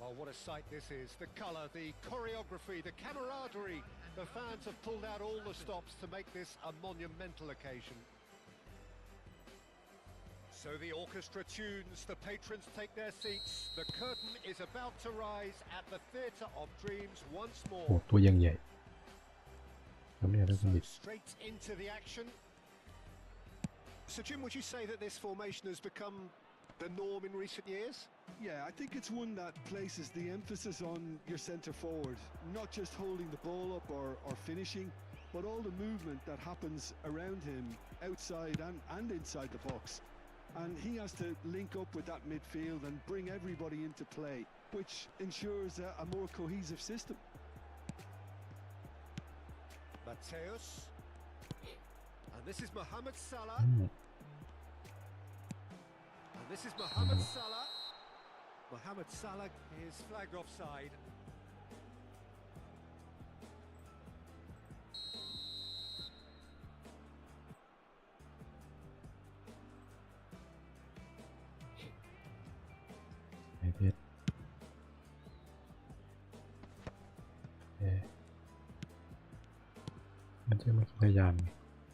Oh, what a sight this is. The colour, the choreography, the camaraderie. The fans have pulled out all the stops to make this a monumental occasion. So the orchestra tunes, the patrons take their seats. The curtain is about to rise at the Theatre of Dreams once โอ้ more. ตัวยังใหญ่ทำไมได้คุณบิด Straight into the action. So Jim, would you say that this formation has become the norm in recent years? Yeah, I think it's one that places the emphasis on your centre forward, not just holding the ball up or finishing, but all the movement that happens around him, outside and inside the box. And he has to link up with that midfield and bring everybody into play, which ensures a more cohesive system. Mateus. And this is Mohamed Salah. And this is Mohamed Salah. Mohamed Salah is flagged offside.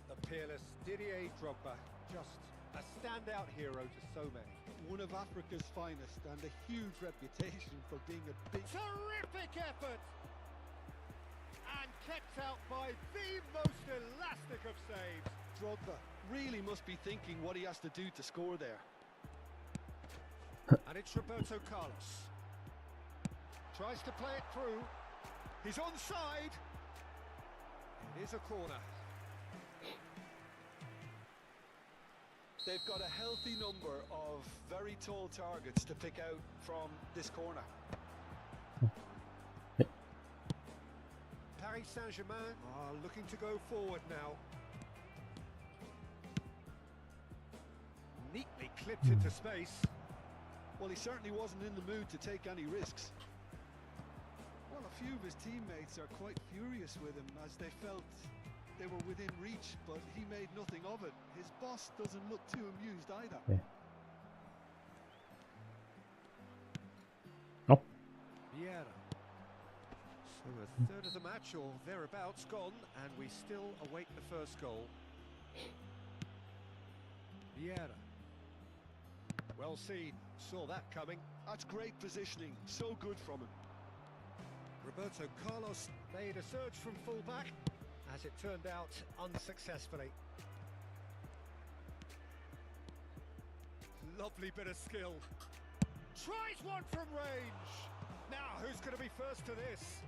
The peerless Didier Drogba, just a standout hero to so many. One of Africa's finest and a huge reputation for being a big... Terrific effort! And kept out by the most elastic of saves. Drogba really must be thinking what he has to do to score there. And it's Roberto Carlos. Tries to play it through. He's onside. It is a corner. They've got a healthy number of very tall targets to pick out from this corner. Paris Saint-Germain are looking to go forward now. Neatly clipped into space. Well, he certainly wasn't in the mood to take any risks. Well, a few of his teammates are quite furious with him as they felt they were within reach, but he made nothing of it. His boss doesn't look too amused either. Vieira. So a third of the match or thereabouts gone, and we still await the first goal. Vieira. Well seen, saw that coming. That's great positioning, so good from him. Roberto Carlos made a surge from full-back, as it turned out unsuccessfully. Lovely bit of skill. Tries one from range. Now, who's going to be first to this?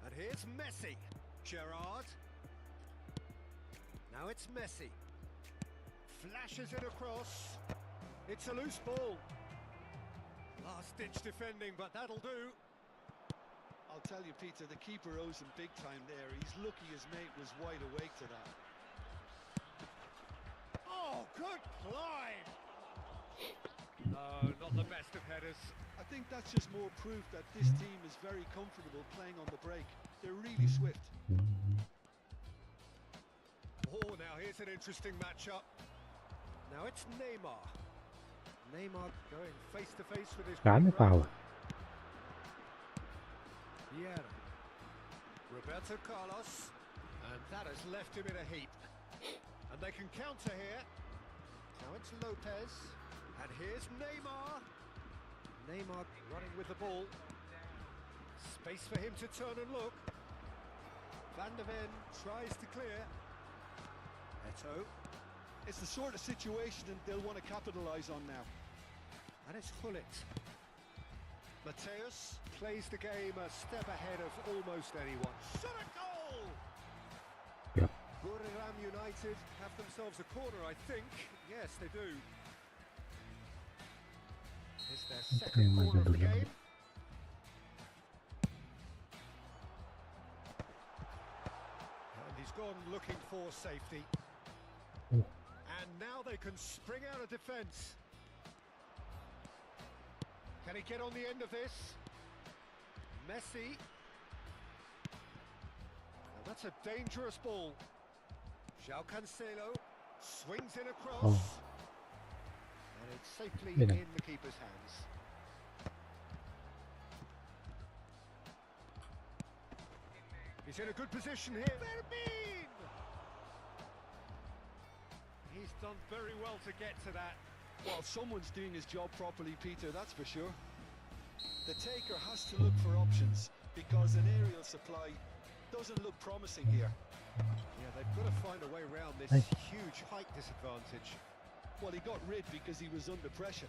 And here's Messi. Gerrard. Now it's Messi. Flashes it across. It's a loose ball. Last-ditch defending, but that'll do. I'll tell you, Peter, the keeper owes him big time there. He's lucky his mate was wide awake to that. Oh, good climb! No, not the best of headers. I think that's just more proof that this team is very comfortable playing on the break. They're really swift. Oh, now here's an interesting matchup. Now it's Neymar. Neymar going face-to-face with his... Vieira. Roberto Carlos. And that has left him in a heap. And they can counter here. Now it's Lopez. And here's Neymar. Neymar running with the ball. Space for him to turn and look. Van de Ven tries to clear. Eto'o. It's the sort of situation that they'll want to capitalise on now. And it's Hullet. Mateus plays the game a step ahead of almost anyone. Shot a goal! Yep. Buriram United have themselves a corner, I think. Yes, they do. It's their second corner of the game. And he's gone looking for safety. And now they can spring out of defence. Can he get on the end of this? Messi. Now that's a dangerous ball. João Cancelo swings in across. And it's safely Mira. in the keeper's hands. He's in a good position here. Verbin! He's done very well to get to that. Well, someone's doing his job properly, Peter, that's for sure. The taker has to look for options because an aerial supply doesn't look promising here. Yeah, they've got to find a way around this Hey. huge height disadvantage. Well, he got rid because he was under pressure.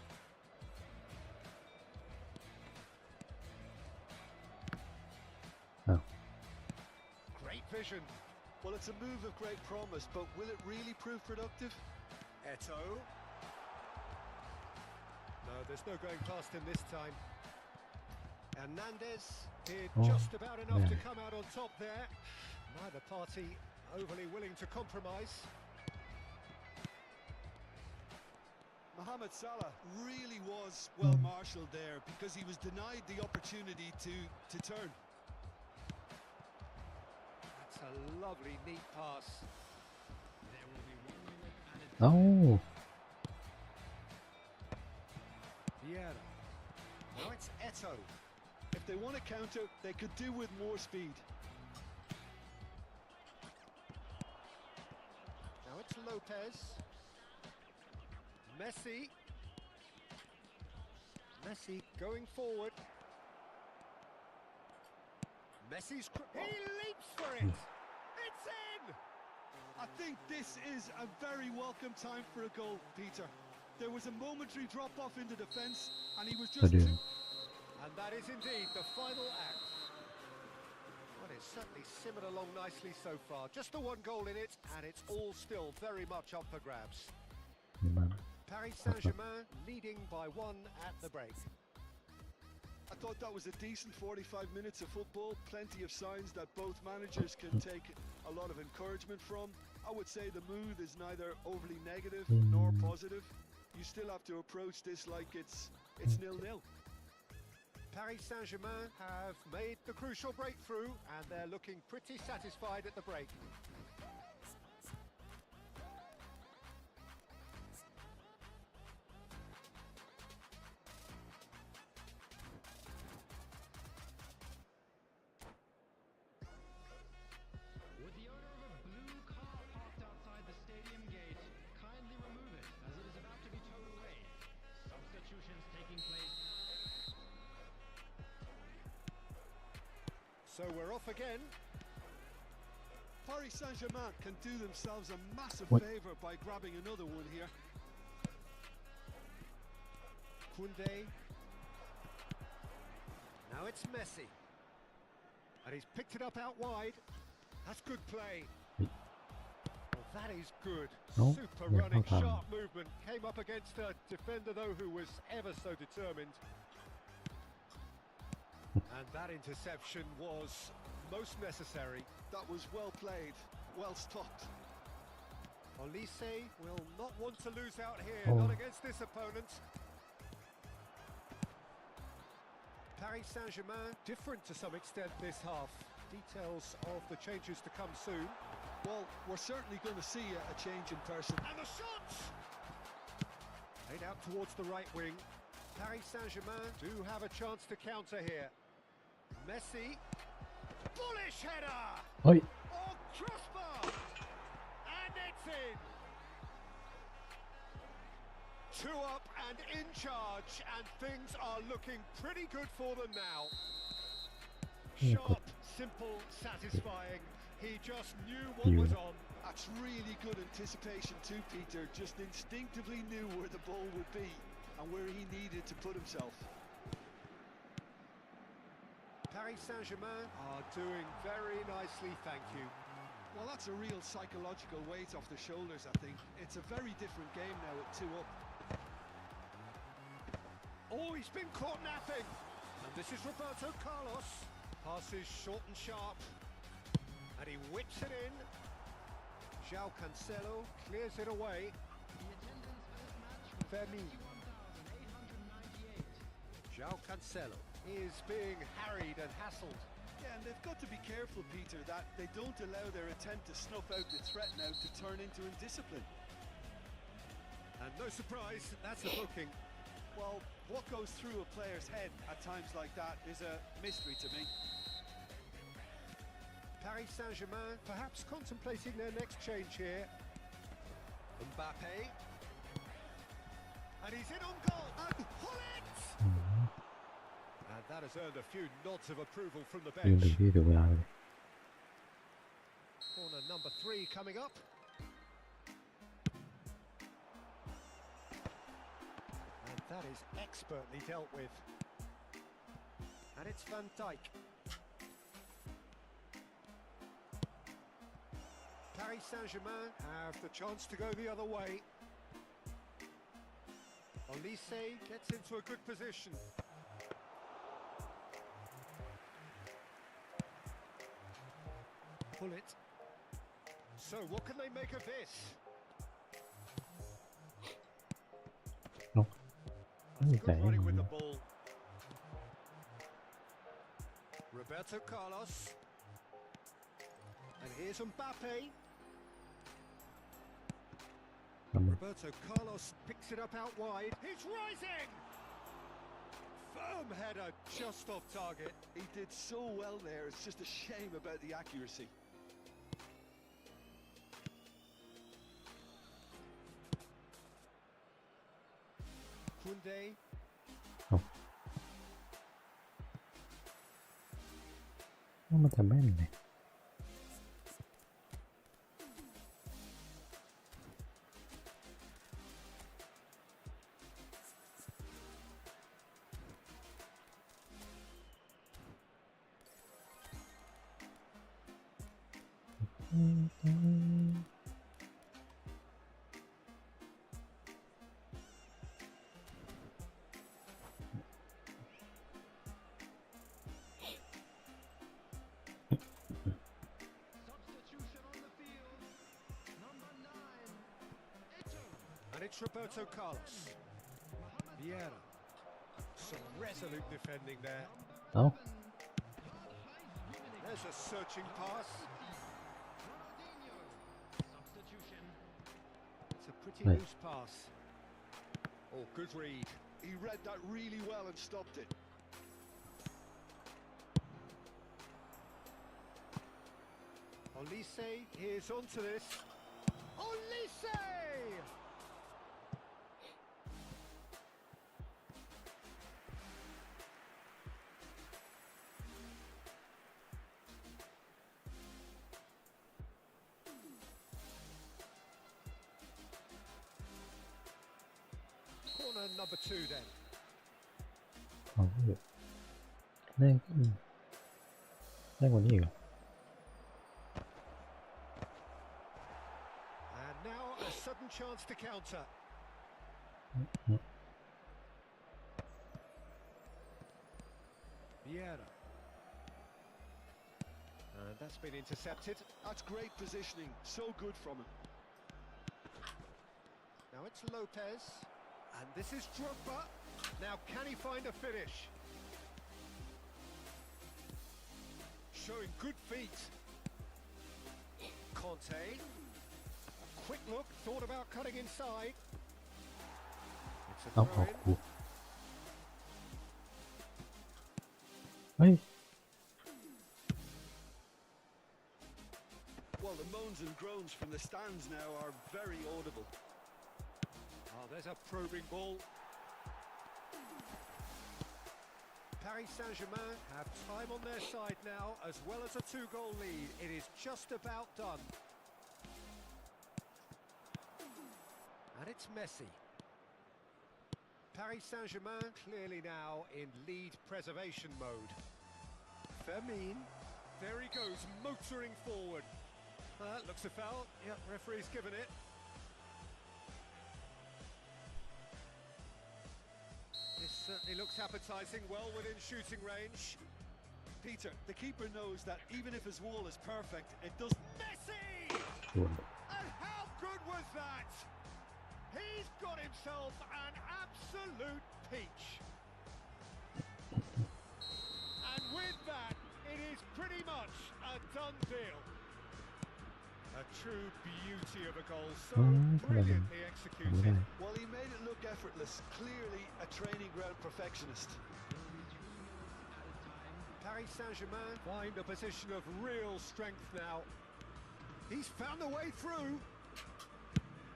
Oh. Great vision. Well, it's a move of great promise, but will it really prove productive? Eto. No, there's no going past him this time. Hernandez did Oh, just about enough to yeah. come out on top there. Neither party overly willing to compromise. Mohamed Salah really was well marshalled there because he was denied the opportunity to turn. That's a lovely, neat pass. There will be 1 minute added Oh. Vieira. Now it's Eto. If they want to counter, they could do with more speed. Now it's Lopez. Messi. Messi going forward. Messi's... He leaps for it! It's in! I think this is a very welcome time for a goal, Peter. There was a momentary drop-off into defence, and he was just Adieu. too... And that is indeed the final act. Well, it's certainly simmered along nicely so far. Just the one goal in it, and it's all still very much up for grabs. Gimana? Paris Saint-Germain leading by 1 at the break. I thought that was a decent 45 minutes of football. Plenty of signs that both managers can take a lot of encouragement from. I would say the mood is neither overly negative nor positive. You still have to approach this like it's 0-0. Paris Saint-Germain have made the crucial breakthrough, and they're looking pretty satisfied at the break. Would the owner of a blue car parked outside the stadium gate kindly remove it as it is about to be towed away? Substitutions taking place. So we're off again. Paris Saint-Germain can do themselves a massive What? favour by grabbing another one here. Koundé. Now it's Messi. And he's picked it up out wide. That's good play. Hey. Well, that is good. No? Super Yeah, running, no problem. sharp movement. Came up against a defender, though, who was ever so determined. And that interception was most necessary. That was well played, well stopped. Olise will not want to lose out here, Oh. not against this opponent. Paris Saint-Germain different to some extent this half. Details of the changes to come soon. Well, we're certainly going to see a change in person. And the shots! Laid out towards the right wing. Paris Saint-Germain do have a chance to counter here. Messi. Bullish header! Oi. Oh, crossbar! And it's in! 2 up and in charge, and things are looking pretty good for them now. Yeah, Sharp, simple, satisfying. He just knew what Yeah. was on. That's really good anticipation too, Peter. Just instinctively knew where the ball would be and where he needed to put himself. Paris Saint-Germain are doing very nicely, thank you. Well, that's a real psychological weight off the shoulders, I think. It's a very different game now at 2 up. Oh, he's been caught napping. And this is Roberto Carlos. Passes short and sharp. And he whips it in. João Cancelo clears it away. The attendance for this match was Fermin. 21,898. João Cancelo is being harried and hassled. Yeah, and they've got to be careful, Peter, that they don't allow their attempt to snuff out the threat now to turn into indiscipline. And no no surprise, that's a booking. Well, what goes through a player's head at times like that is a mystery to me. Paris Saint-Germain perhaps contemplating their next change here. Mbappe. And he's in on goal. And pull it! And that has earned a few nods of approval from the ยืน bench. ถึงเวลาเลย Corner number 3 coming up. And that is expertly dealt with. And it's Van Dijk. Paris Saint-Germain have the chance to go the other way. Olise gets into a good position. Pull it. So what can they make of this? ไม่ใจ Good running with the ball. Roberto Carlos. And here's Mbappe. Roberto Carlos picks it up out wide. He's rising! Firm header just off target. He did so well there, it's just a shame about the accuracy. Koundé. มันจะแม่นเลย Substitution on the field. Number 9. Ito. And it's Roberto Carlos. Vieira. Some resolute defending there. เอ้า There's a searching pass. Ronaldinho. Substitution. It's a pretty Right. loose pass. Oh, good read. He read that really well and stopped it. Olise, here's onto this. Olise! Corner number 2 then. เอาเถอะได้ได้กว่านี้อีกเหรอ And now a sudden chance to counter. Vieira. And that's been intercepted. That's great positioning, so good from him. Now it's Lopez. And this is Drogba. Now can he find a finish? Showing good feet. Conte. A quick look, thought about cutting inside. It's a เอา throw ออก in. กูเฮ้ย Well, the moans and groans from the stands now are very audible. Oh, there's a probing ball. Paris Saint-Germain have time on their side now, as well as a 2-goal lead. It is just about done. And it's Messi. Paris Saint-Germain clearly now in lead preservation mode. Firmine. There he goes, motoring forward. Looks a foul. Yep, referee's given it. This certainly looks appetising, well within shooting range. Peter, the keeper knows that even if his wall is perfect, it doesn't. Messi! ส่วน And how good was that? He's got himself an absolute peach. And with that, it is pretty much a done deal. A true beauty of a goal, so brilliantly ทำไม่ executed. ได้ Well, he may relentless, clearly a training ground perfectionist. Paris Saint-Germain find a position of real strength now. He's found a way through.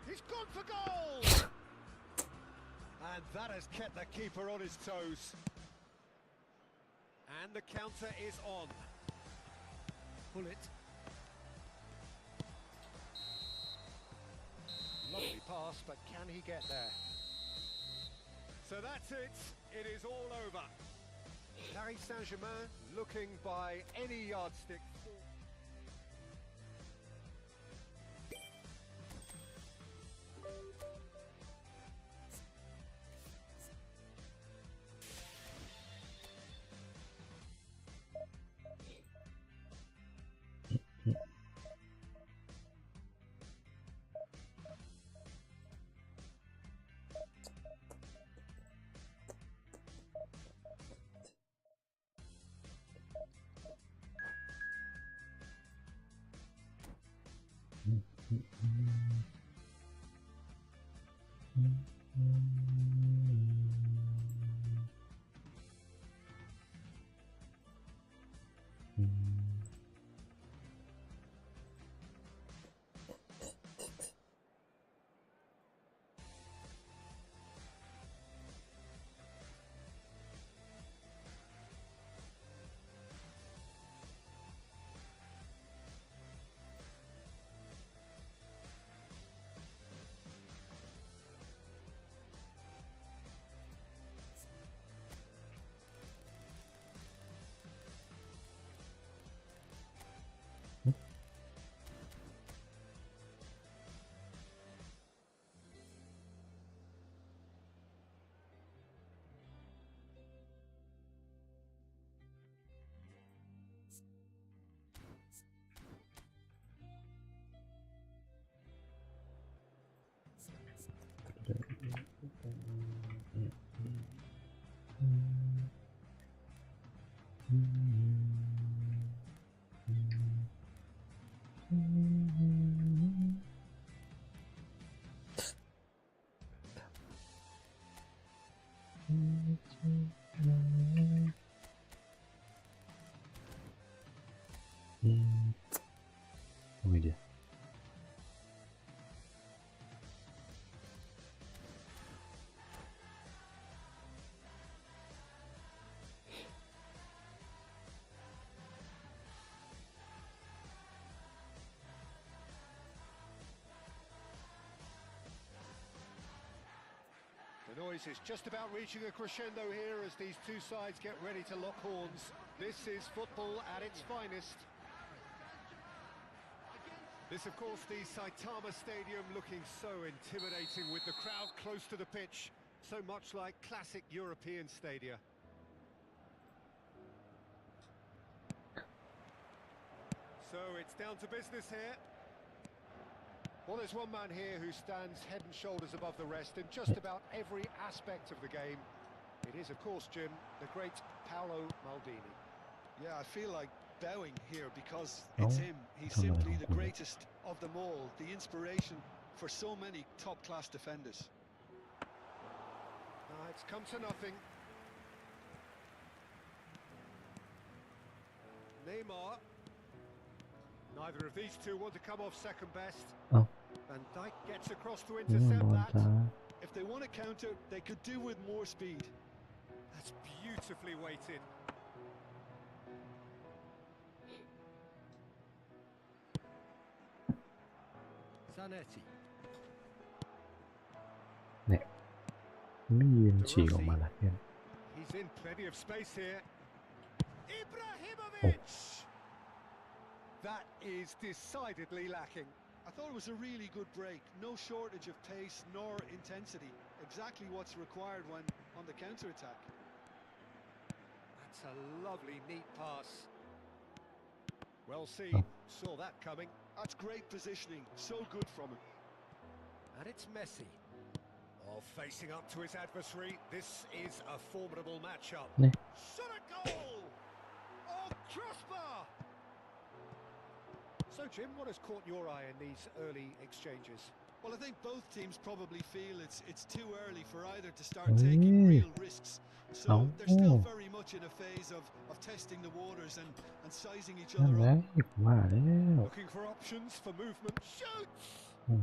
He's gone for goal! And that has kept the keeper on his toes. And the counter is on. Pull it. Lovely pass, but can he get there? So that's it. It is all over. Paris Saint-Germain looking by any yardstick. Không đi. The noise is just about reaching a crescendo here as these two sides get ready to lock horns. This is football at its finest. This, of course, the Saitama Stadium looking so intimidating with the crowd close to the pitch, so much like classic European stadia. So it's down to business here. Well, there's one man here who stands head and shoulders above the rest in just about every aspect of the game. It is, of course, Jim, the great Paolo Maldini. Yeah, I feel like bowing here because it's him. He's simply the greatest of them all, the inspiration for so many top-class defenders. It's come to nothing. Neymar. Neither of these two want to come off second best. Oh. Van Dijk gets across to intercept that. If they want to counter, they could do with more speed. That's beautifully weighted. Zanetti. เนี่ยไม่ยืนฉีกออกมาละเพื่อน He's in plenty of space here. Ibrahimovic! That is decidedly lacking. I thought it was a really good break. No shortage of pace nor intensity. Exactly what's required when on the counter-attack. That's a lovely, neat pass. Well seen. Saw that coming. That's great positioning. So good from him. And it's Messi. Oh, facing up to his adversary. This is a formidable matchup. Shot a goal! Oh, crossbar! So, Jim, what has caught your eye in these early exchanges? Well, I think both teams probably feel it's too early for either to start เฮ้ย taking real risks. So เอ้า they're still very much in a phase of testing the waters and sizing each นั่น other แหละ up. ผมว่าแล้ว Looking for options for movement. Shoots!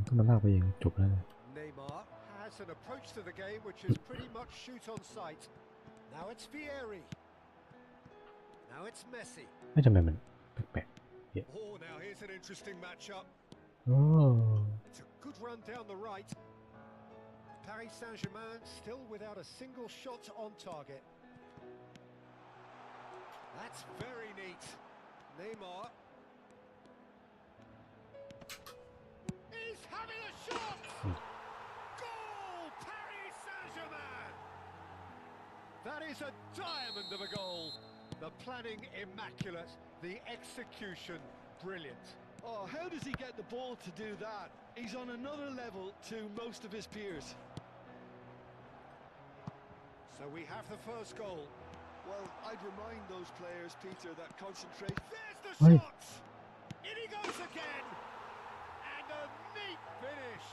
ถ้ามันลากไปเองจบแล้วนะ Neymar has an approach to the game which is pretty much shoot on sight. Now it's Vieri. Now it's Messi. ไม่ทำไมมันแปลก Oh, now here's an interesting matchup. ๆโอ้ It's a good run down the right. Paris Saint-Germain still without a single shot on target. That's very neat. Neymar. He's having a shot! Goal! Paris Saint-Germain! That is a diamond of a goal. The planning immaculate, the execution brilliant. Oh, how does he get the ball to do that? He's on another level to most of his peers. So we have the first goal. Well, I'd remind those players, Peter, that concentrate. There's the Hey. shot! In he goes again! And a neat finish!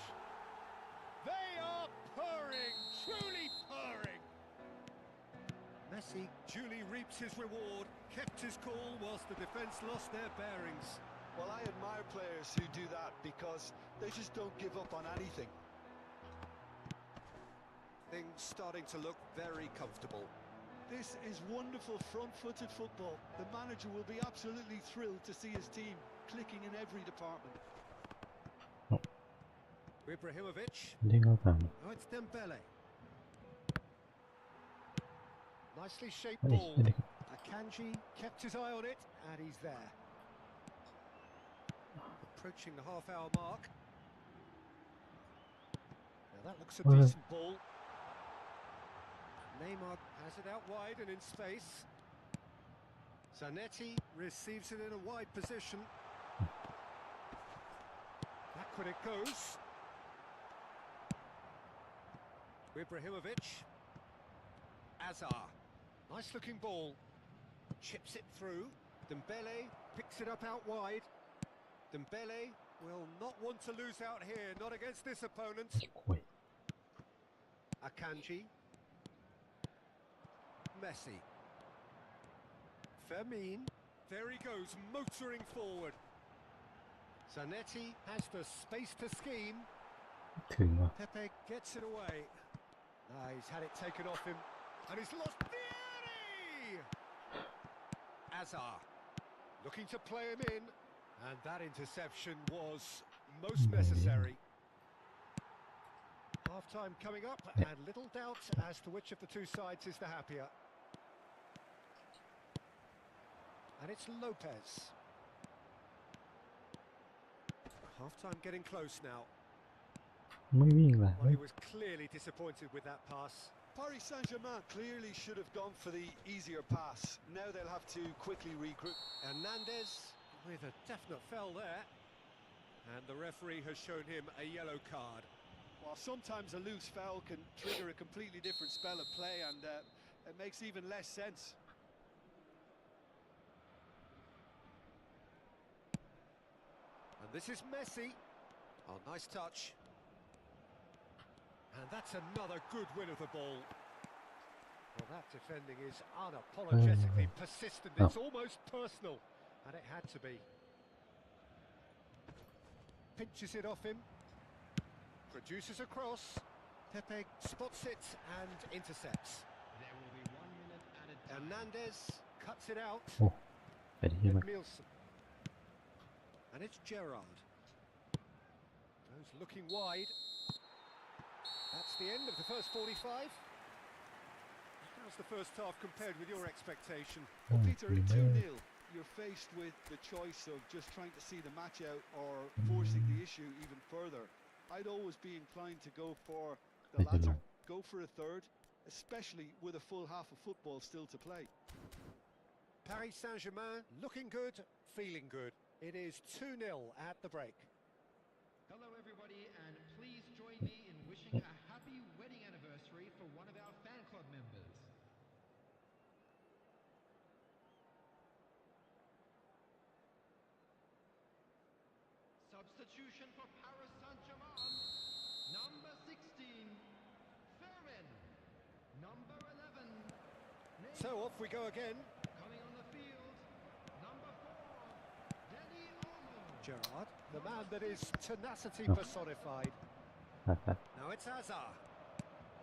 They are purring, truly purring! Messi duly reaps his reward, kept his cool whilst the defence lost their bearings. Well, I admire players who do that because they just don't give up on anything. Things starting to look very comfortable. This is wonderful front-footed football. The manager will be absolutely thrilled to see his team clicking in every department. Ibrahimovic. เด้งเข้าฝั่ง Now it's Dembele. Nicely shaped เฮ้ย ball. อันนี้ Akanji kept his eye on it, and he's there. Approaching the half-hour mark. Now that looks a decent ball. Neymar has it out wide and in space. Zanetti receives it in a wide position. Back when it goes. Ibrahimovic. Azar. Nice looking ball. Chips it through. Dembele picks it up out wide. Dembele will not want to lose out here, not against this opponent. โอ้ย Akanji. Messi. Fermin. There he goes, motoring forward. Zanetti has the space to scheme. ถึงว่ะ Pepe gets it away. He's had it taken off him. And he's lost Vieri! Azar. Looking to play him in. And that interception was most necessary. Half-time coming up, and little doubt as to which of the two sides is the happier. And it's Lopez. Half-time getting close now. ไม่วิ่งล่ะ Well, he was clearly disappointed with that pass. Paris Saint-Germain clearly should have gone for the easier pass. Now they'll have to quickly regroup. Hernandez with a definite foul there. And the referee has shown him a yellow card. While sometimes a loose foul can trigger a completely different spell of play, and it makes even less sense. And this is Messi. Oh, nice touch. And that's another good win of the ball. Well, that defending is unapologetically persistent. It's almost personal. And it had to be. Pinches it off him. Produces a cross. Pepe spots it and intercepts. There will be 1 minute added time. Hernandez cuts it out. โอ้แต่ที่มัน Nielsen. And it's Gerrard. Goes looking wide. That's the end of the first 45. How's the first half compared with your expectation? Well, Peter, at 2-0, you're faced with the choice of just trying to see the match out or forcing the issue even further. I'd always be inclined to go for the latter. Go for a third, especially with a full half of football still to play. Paris Saint-Germain looking good, feeling good. It is 2-0 at the break. Hello everybody, and please join me in wishing a happy wedding anniversary for one of our fan club members. Substitution for Paris Saint-Germain. 16, Fermin. Number 11, So off we go again. coming on the field, number 4, Denny Olmo. Gerrard, the man that is tenacity Oh. personified. ตัด Now it's Hazard.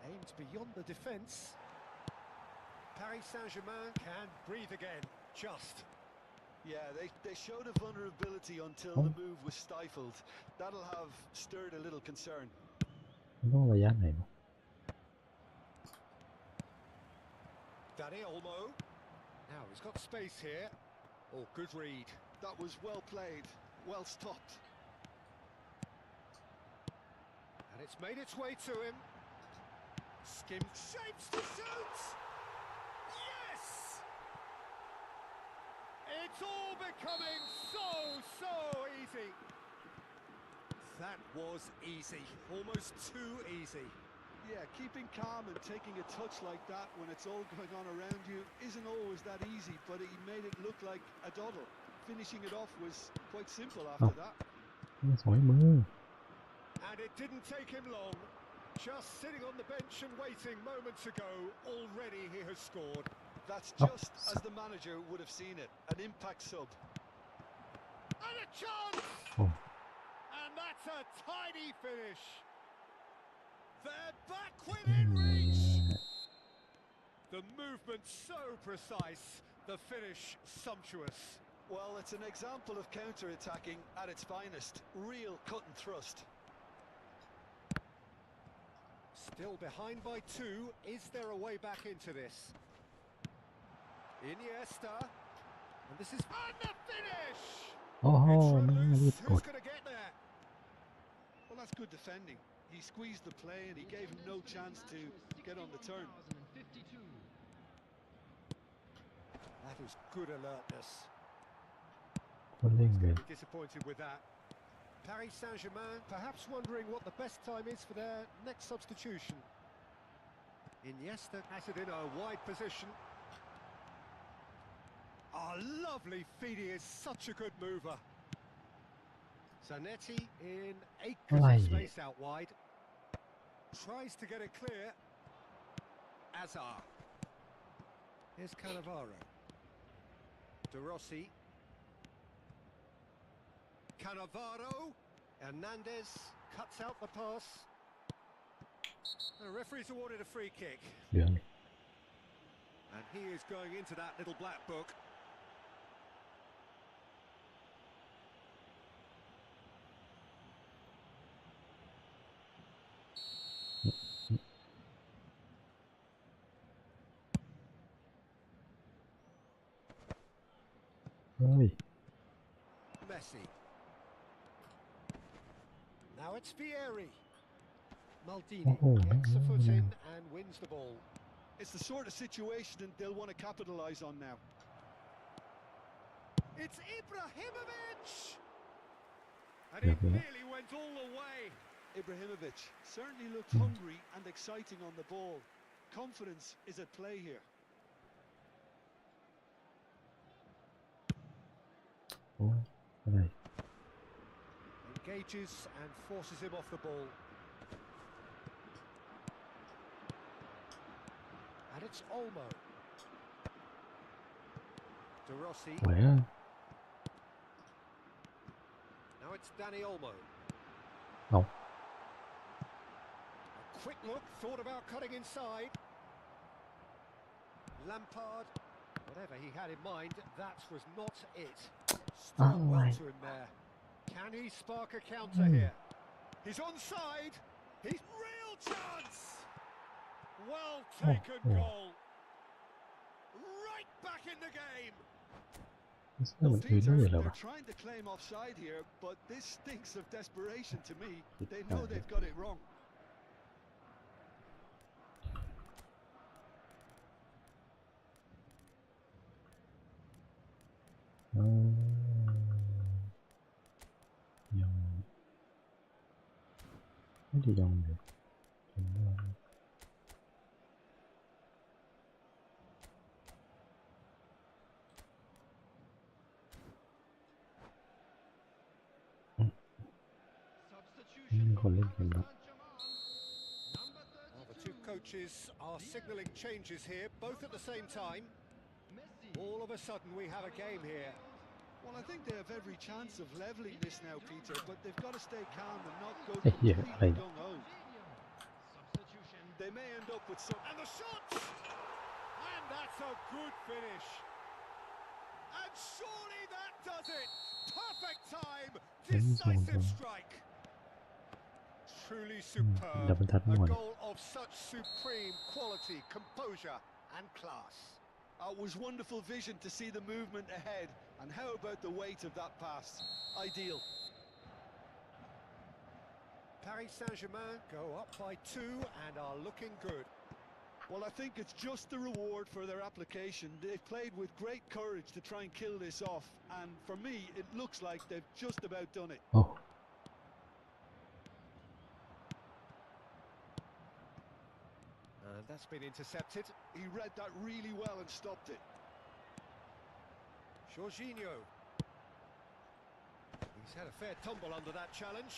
Aimed beyond the defence. Paris Saint-Germain can breathe again. Just. Yeah, they showed a vulnerability until the move was stifled. That'll have stirred a little concern. มันต้องระยะไหนวะ Danny Olmo. Now he's got space here. Oh, good read. That was well played, well stopped. And it's made its way to him. Skimmed shapes to shoot! Yes! It's all becoming so easy. That was easy. Almost too easy. Yeah, keeping calm and taking a touch like that when it's all going on around you isn't always that easy, but he made it look like a doddle. Finishing it off was quite simple after that. นี่สวยมือ And it didn't take him long. Just sitting on the bench and waiting moments ago, already he has scored. That's Oh. just as the manager would have seen it, an impact sub. And a chance! โอ้ And that's a tidy finish. They're back within reach. The movement so precise, the finish sumptuous. Well, it's an example of counter-attacking at its finest. Real cut and thrust. Still behind by 2. Is there a way back into this? Iniesta. And this is... And the finish! โอ้โห It's ไม่รีบ Ramos ก who's ด going to get there. Well, that's good defending. He squeezed the play and he gave him no chance to get on the turn. 61,052. That is good alertness. คนเร่งเลย Be disappointed with that. Paris Saint-Germain perhaps wondering what the best time is for their next substitution. Iniesta has it in a wide position. Oh, lovely feed. He is such a good mover. Zanetti in acres of space out wide. Tries to get it clear. Azar. Here's Cannavaro. De Rossi. Cannavaro. Hernandez cuts out the pass. The referee's awarded a free kick. เหลือง And he is going into that little black book. Messi. Now it's Vieri. Maldini gets a foot in and wins the ball. It's the sort of situation that they'll want to capitalise on now. It's Ibrahimovic! And it nearly went all the way. Ibrahimovic certainly looked hungry and exciting on the ball. Confidence is at play here. โอ้อะไร Engages and forces him off the ball. And it's Olmo. De Rossi. สวยอ่ะ Now it's Danny Olmo. เอา A quick look, thought about cutting inside. Lampard. Whatever he had in mind, that was not it. Still well to him there. Can he spark a counter here? He's onside. He's real chance. Well taken goal. Right back in the game. เสื้อมันคือด้วยเหรอ They're วะ trying to claim offside here, but this stinks of desperation to me. They know they've got it wrong. ยังไม่ได้ยังเลยเห็นว่ามีคนเล่นเกมรับ coaches are signalling changes here, both at the same time. All of a sudden we have a game here. Well, I think they have every chance of levelling this now, Peter, but they've got to stay calm and not go ไอ้เหี้ยอะไร completely เนี่ย gung-ho. Substitution. They may end up with some... And the shot! And that's a good finish. And surely that does it. Perfect time. Decisive strike. Truly superb. ดับเบิลทัช A มั่วเนี่ย goal of such supreme quality, composure and class. It was wonderful vision to see the movement ahead. And how about the weight of that pass? Ideal. Paris Saint-Germain go up by 2 and are looking good. Well, I think it's just the reward for their application. They've played with great courage to try and kill this off. And for me, it looks like they've just about done it. โอ้ And that's been intercepted. He read that really well and stopped it. Jorginho. He's had a fair tumble under that challenge.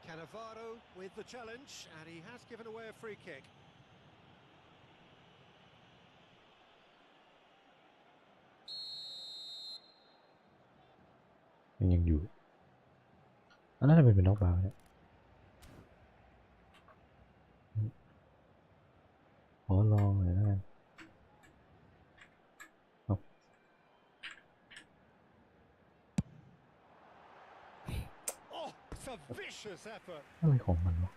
Cannavaro with the challenge, and he has given away a free kick. ยังอยู่อันนั้นเป็นน็อกบาร์เนี่ยขอลองหน่อยแล้วกัน Oh, it's a vicious effort. อะไรของมันวะ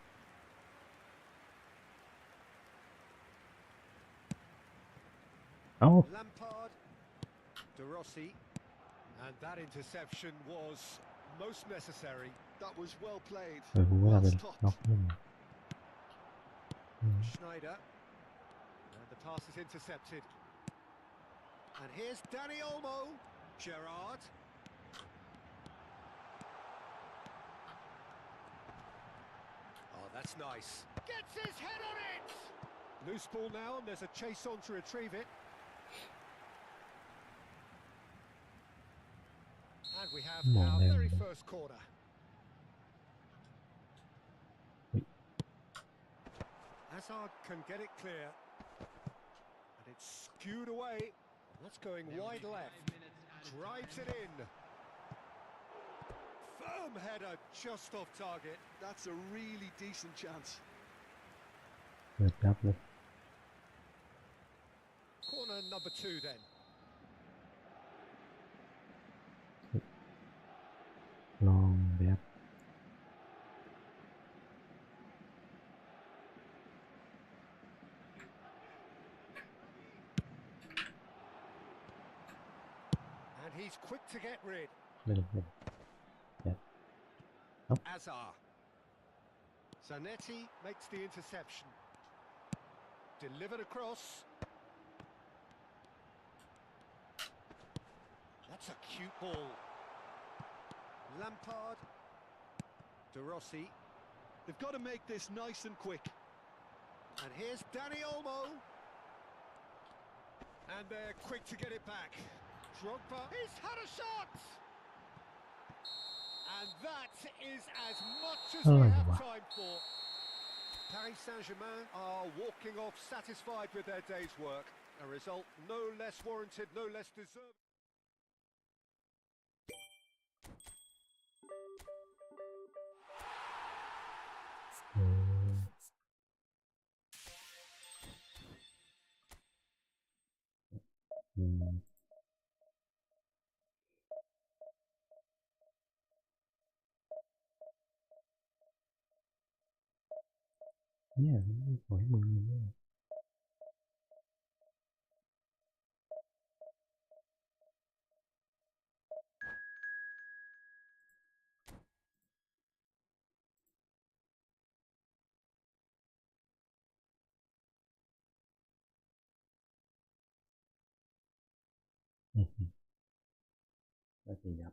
เอ้า Lampard, De Rossi, and that interception was most necessary. That was well played. กูว่า Well เป็น stopped. น็อกเล่น Schneider, and the pass is intercepted. And here's Danny Olmo, Gerrard. Oh, that's nice. Gets his head on it! Loose ball now, and there's a chase on to retrieve it. And we have our very first corner. Hazard can get it clear. And it's skewed away. That's going wide left. Drives it in. Firm header just off target. That's a really decent chance. เปิดยับเลย Corner number 2 then. ลองแบบ And he's quick to get rid. เล่นแบบ Azar. Zanetti makes the interception. Delivered across. That's a cute ball. Lampard. De Rossi. They've got to make this nice and quick. And here's Danny Olmo. And they're quick to get it back. Drogba. He's had a shot! And that is as much as we have time for. Paris Saint-Germain are walking off satisfied with their day's work. A result no less warranted, no less deserved.เนี่ยขอให้มึงเนี่ยก็จะยับ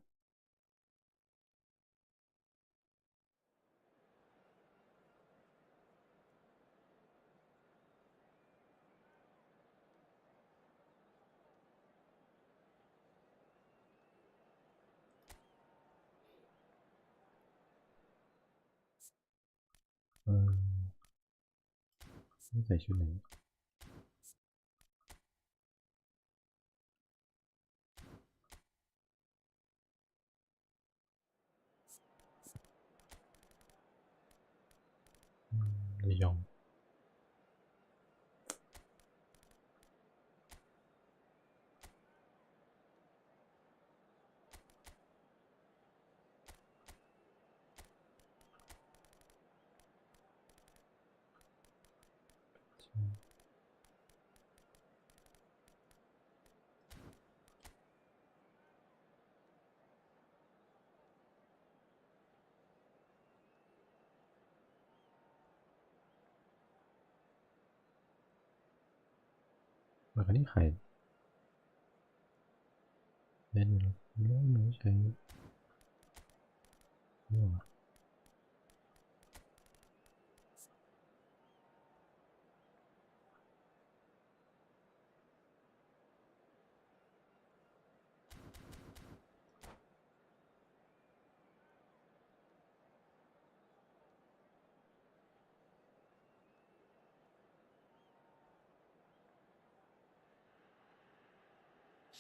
เ ใส่ชุดไหนเลยยองมาคันนี้ใครเล่นไม่ใช่ไม่หรอ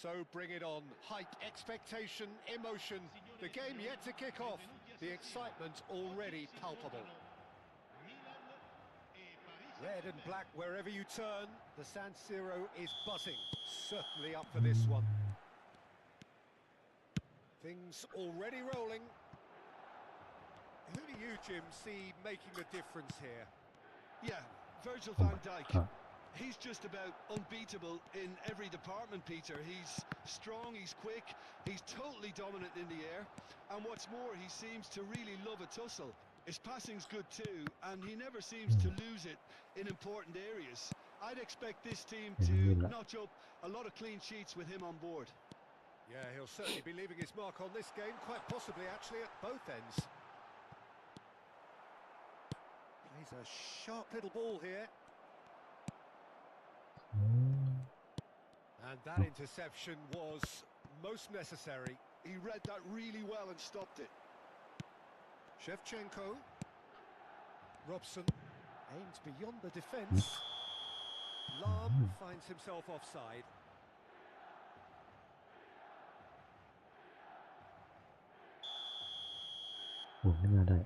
So bring it on. Hype, expectation, emotion. The game yet to kick off. The excitement already palpable. Red and black wherever you turn. The San Siro is buzzing. Certainly up for this one. Things already rolling. Who do you, Jim, see making the difference here? Yeah, Virgil van Dijk. He's just about unbeatable in every department, Peter. He's strong, he's quick, he's totally dominant in the air. And what's more, he seems to really love a tussle. His passing's good too, and he never seems to lose it in important areas. I'd expect this team to notch up a lot of clean sheets with him on board. Yeah, he'll certainly be leaving his mark on this game, quite possibly actually at both ends. Plays a sharp little ball here. And that interception was most necessary. He read that really well and stopped it. Shevchenko. Robson aims beyond the defence. Lahm finds himself offside. Oh, ไม่น่าได้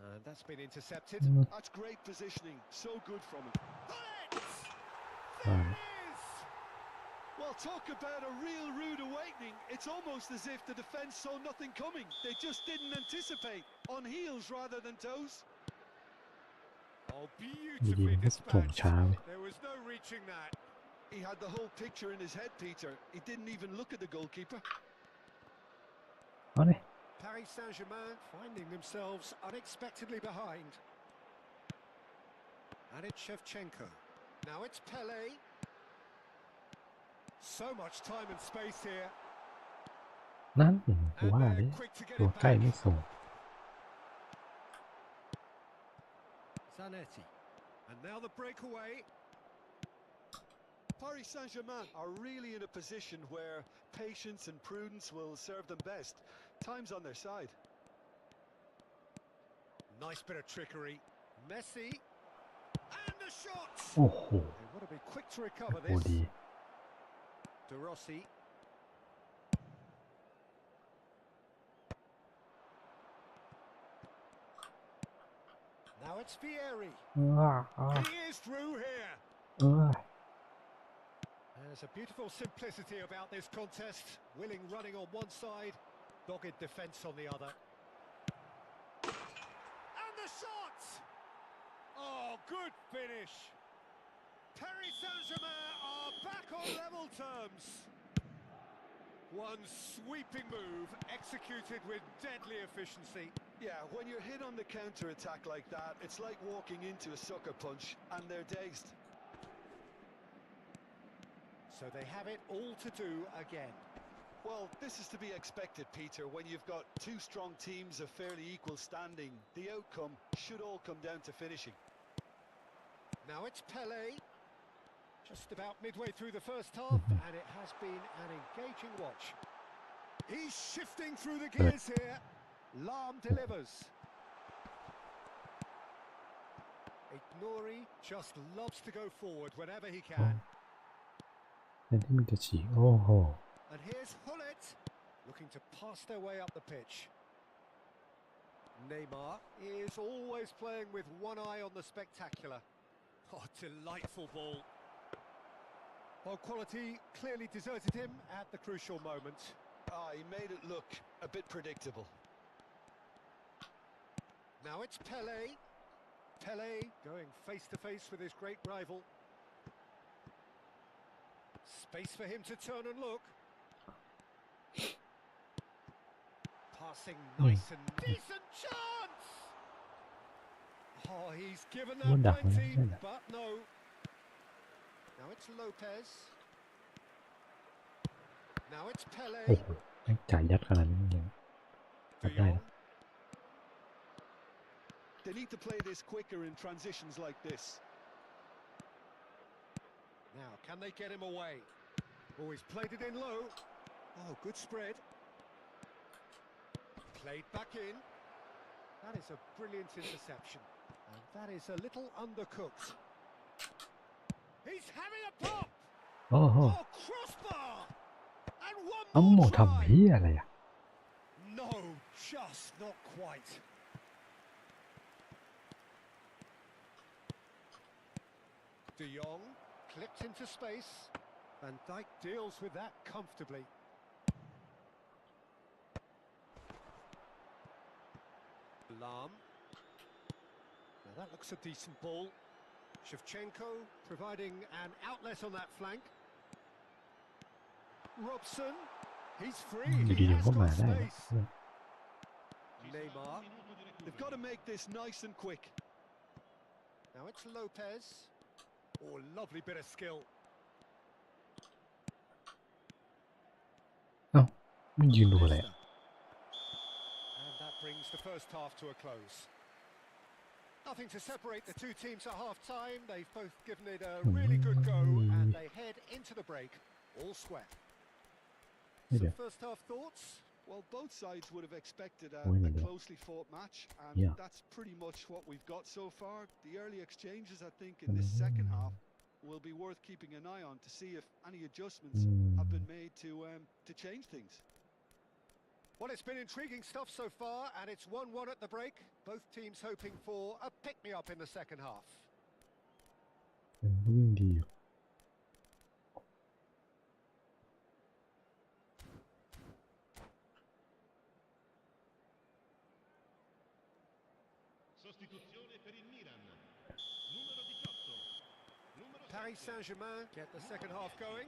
And that's been intercepted. That's great positioning. So good from him. There it is! Well, talk about a real rude awakening. It's almost as if the defence saw nothing coming. They just didn't anticipate. On heels rather than toes. Oh, ดี beautifully ๆมันก็ส่ง dispatched. ช้าเว้ย There was no reaching that. He had the whole picture in his head, Peter. He didn't even look at the goalkeeper. เอาเลย Paris Saint-Germain finding themselves unexpectedly behind. And it's Shevchenko. Now it's Pele. So much time and space here. นั่นเองกู And ว่าเล they're ย quick to get ตัว it ใกล้ back. ไม่ส่ง Zanetti. And now the breakaway. Paris Saint-Germain are really in a position where patience and prudence will serve them best. Time's on their side. Nice bit of trickery. Messi. And the shot! โอ้โห They want to be quick to recover โอ้ this. ดี De Rossi. Now it's Vieri. อ้า He is through here. เออ There's a beautiful simplicity about this contest. Willing running on one side, dogged defence on the other. And the shot! Oh, good finish. Paris Saint-Germain are back on level terms. One sweeping move executed with deadly efficiency. Yeah, when you're hit on the counter-attack like that, it's like walking into a sucker punch and they're dazed. So they have it all to do again. Well, this is to be expected, Peter. When you've got two strong teams of fairly equal standing, the outcome should all come down to finishing. Now it's Pele. Just about midway through the first half, and it has been an engaging watch. He's shifting through the gears here. Lam delivers. Ignori just loves to go forward whenever he can. เล่นที่มันจะฉีกโอ้โห And here's Hullet, looking to pass their way up the pitch. Neymar is always playing with one eye on the spectacular. Oh, delightful ball. Well, quality clearly deserted him at the crucial moment. He made it look a bit predictable. Now it's Pele. Pele going face to face with his great rival. Space for him to turn and look. Passing nice and decent chance. Oh, he's given that plenty, but no. Now it's Lopez. Now it's โอ้ Pele. โหแม่งจ่ายยัดขนาดนี้ยังทำได้ De Jong. นะ They need to play this quicker in transitions like this. Now, can they get him away? Oh, he's played it in low. Oh, good spread. Played back in. That is a brilliant interception. And that is a little undercooked. He's having a pop! โอ้โห Oh, crossbar! And เอ้า one หม more ทำ try! เหี้ยอะไรอ่ะ No, just not quite. De Jong clipped into space. Van Dijk deals with that comfortably. Lam. Now that looks a decent ball. Shevchenko providing an outlet on that flank. Robson, he's free. อยู่ He ดีๆ has ก็มา got ได้นะ space. Neymar. They've got to make this nice and quick. Now it's Lopez. Oh, lovely bit of skill. เอ้ามันยืนดูอะไรอ่ะ And that brings the first half to a close. Nothing to separate the two teams at half-time. They've both given it a really good go, and they head into the break all square. Hey So there. first half thoughts? Well, both sides would have expected a Wait a minute. closely fought match, and Yeah. that's pretty much what we've got so far. The early exchanges, I think, in this second half will be worth keeping an eye on to see if any adjustments have been made to change things. Well, it's been intriguing stuff so far, and it's 1-1 at the break. Both teams hoping for a pick-me-up in the second half. ยังวิ่งดีอยู่ Sostituzione per il Milan. Numero 18. Numero Paris 7. Saint-Germain get the second half going.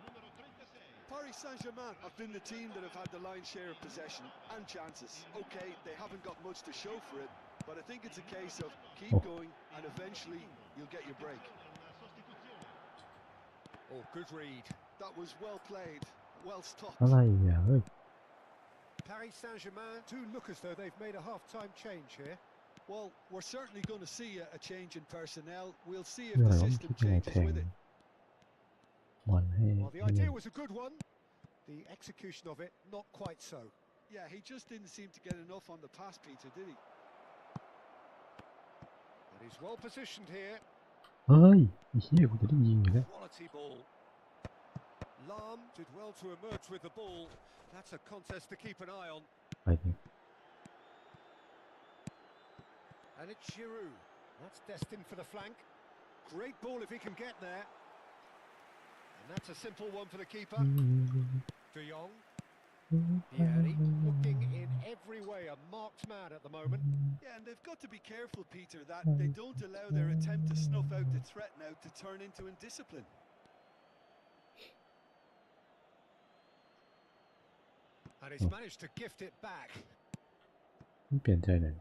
Numero 36. Paris Saint-Germain have been the team that have had the lion's share of possession and chances. Okay, they haven't got much to show for it, but I think it's a case of keep going and eventually you'll get your break. Una sostituzione. Oh, good read. That was well played, well stopped. อะไรอ่ะเฮ้ย Paris Saint-Germain do look as though they've made a half-time change here. Well, we're certainly going to see a change in personnel. We'll see if เรื่อง the อะไรวะมัน system คิดยังไง changes แทง with it. บอลให้ Well, the ให้เล่ idea น was a good one. The execution of it, not quite so. Yeah, he just didn't seem to get enough on the pass, Peter, did he? But he's well positioned here. เฮ้ยไอ้เหี้ยกูจะได้ยิงอยู่แล้ว Quality ball. Lam did well to emerge with the ball. That's a contest to keep an eye on. ไปดิ And it's Giroud. That's destined for the flank. Great ball if he can get there. And that's a simple one for the keeper. De Jong. Vieri looking in every way a marked man at the moment. Yeah, and they've got to be careful, Peter, that they don't allow their attempt to snuff out the threat now to turn into indiscipline. And he's managed to gift it back. เปลี่ยนใจหน่อย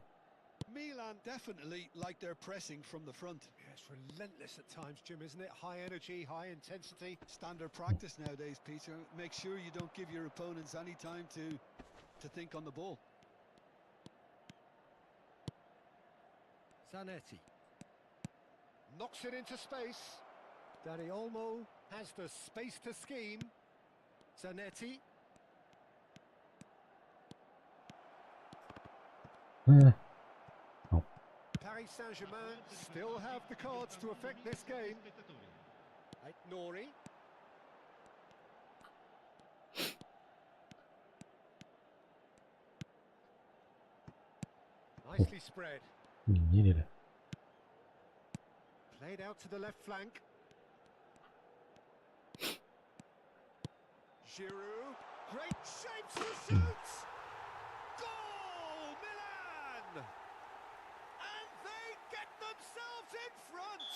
Milan definitely like their pressing from the front. Yeah, it's relentless at times, Jim, isn't it? High energy, high intensity. Standard practice nowadays, Peter. Make sure you don't give your opponents any time to think on the ball. Zanetti knocks it into space. Dani Olmo has the space to scheme. Zanetti. เออ Paris Saint-Germain still have the cards to affect this game. Nori. Nicely spread. อย่างนี้เลย Played out to the left flank. Giroud. Great shapes to shoot. Goal, Milan! And they get themselves in front.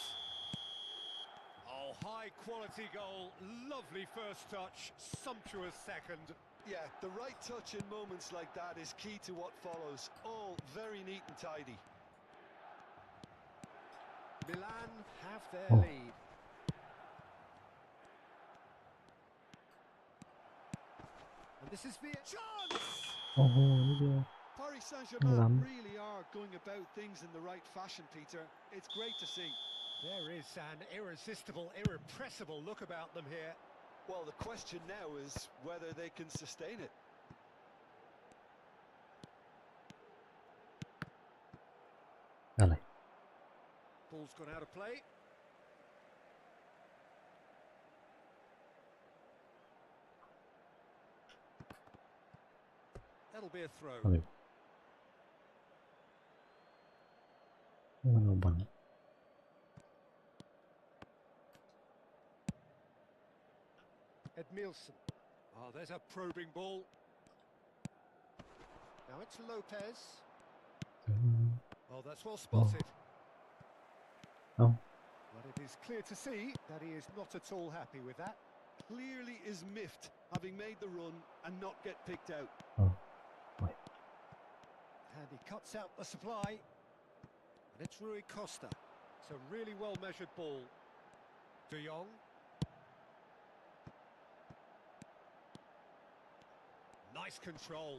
Oh, high quality goal. Lovely first touch. Sumptuous second. Yeah, the right touch in moments like that is key to what follows. All very neat and tidy. Milan have their Oh. lead. And this is the chance! โอ้โหนิดเดียว Paris Saint-Germain Lam. really are going about things in the right fashion, Peter. It's great to see. There is an irresistible, irrepressible look about them here. Well, the question now is whether they can sustain it.อะไร Ball's gone out of play. That'll be a throw. อะไรวะมันเอาบอล Edmilson. Oh, there's a probing ball. Now it's Lopez. อืม Oh, that's well spotted. เอ้า But it is clear to see that he is not at all happy with that. Clearly is miffed, having made the run and not get picked out. เอ้าไป And he cuts out the supply. And it's Rui Costa. It's a really well measured ball. De Jong. Nice control.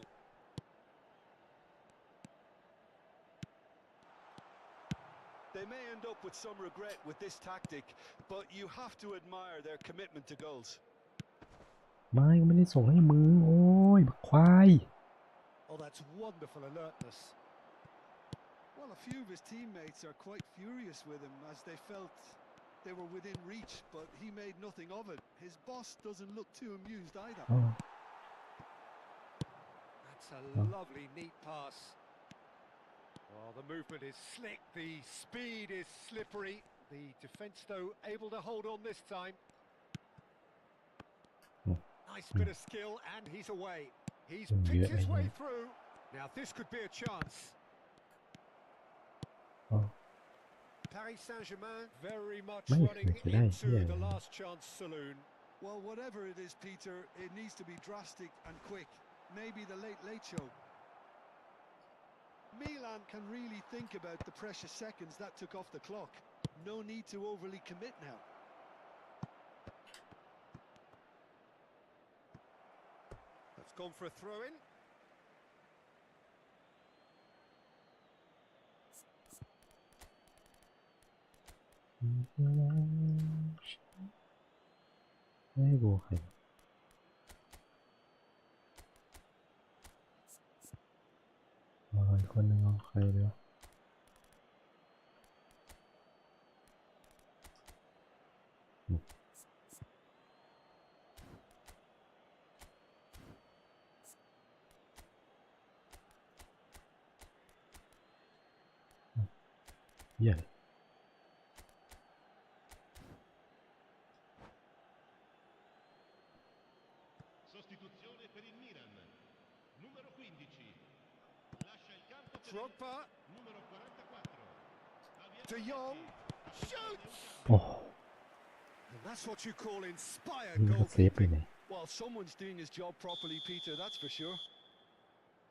They may end up with some regret with this tactic, but you have to admire their commitment to goals. ไม่ได้ส่งให้มือโอ้ยบักควาย Oh, that's wonderful alertness. Well, a few of his teammates are quite furious with him as they felt they were within reach, but he made nothing of it. His boss doesn't look too amused either. อ๋อ That's a lovely, neat pass. Oh, the movement is slick, the speed is slippery. The defence, though, able to hold on this time. Nice bit of skill, and he's away. He's picked his way through. Now, this could be a chance. อ๋อ Paris Saint-Germain very much Mate, running today, into yeah. the last chance saloon. Well, whatever it is, Peter, it needs to be drastic and quick. Maybe the late show. Milan can really think about the precious seconds that took off the clock. No need to overly commit now. That's gone for a throw-in. ไม่ให้กูใครอีกคนหนึ่งเอาใครเดียวเหี้ย Sostituzione per il Milan. Numero 15. Lascia il campo per Drogba. numero 44. De Jong. Shoots! โอ้ And that's what you call inspired นี่ก็เซฟไปไหน Well, someone's doing his job properly, Peter, that's for sure.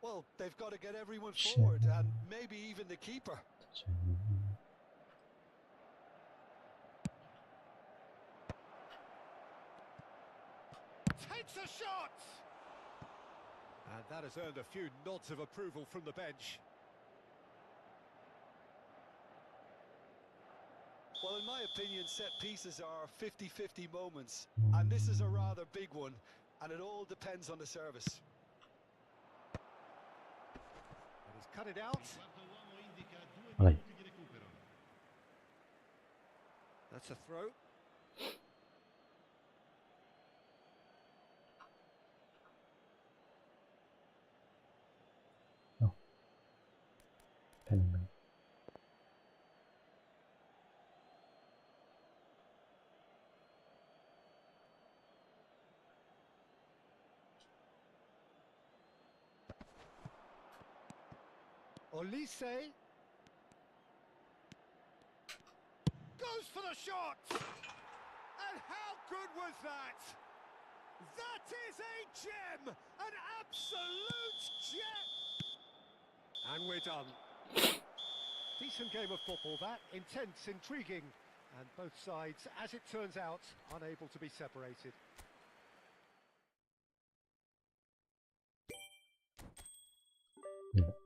Well, they've got to get everyone forward, and maybe even the keeper. Takes a shot! And that has earned a few nods of approval from the bench. Well, in my opinion, set pieces are 50-50 moments, and this is a rather big one, and it all depends on the service. It is cut it out. Quarto uomo indica 2 อะไร minuti di recupero. That's a throw. 되는 Olise goes for the shot, and how good was that? That is a gem, an absolute gem. And we're done. Decent game of football that, intense, intriguing, and both sides, as it turns out, unable to be separated. 네.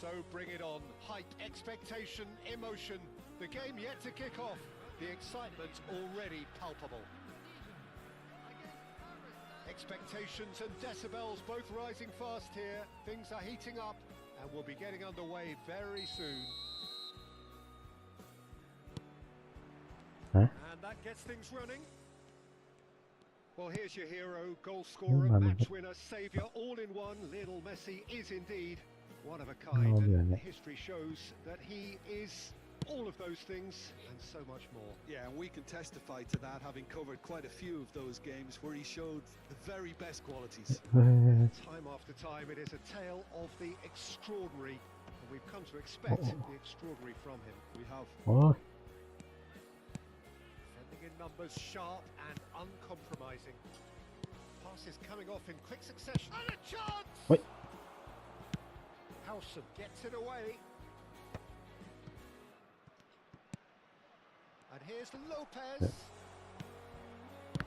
So bring it on. Hype, expectation, emotion. The game yet to kick off. The excitement already palpable. Expectations and decibels both rising fast here. Things are heating up and we'll be getting underway very soon. Huh? And that gets things running. Well, here's your hero, goal scorer, match winner, saviour, all in one. Lionel Messi is indeed one of a kind, and history shows that he is all of those things and so much more. Yeah, and we can testify to that, having covered quite a few of those games where he showed the very best qualities. Time after time, it is a tale of the extraordinary, and we've come to expect the extraordinary from him. We have. 어, Sending in numbers sharp and uncompromising. Passes coming off in quick succession. And a chance! Wait. Howson gets it away. And here's Lopez.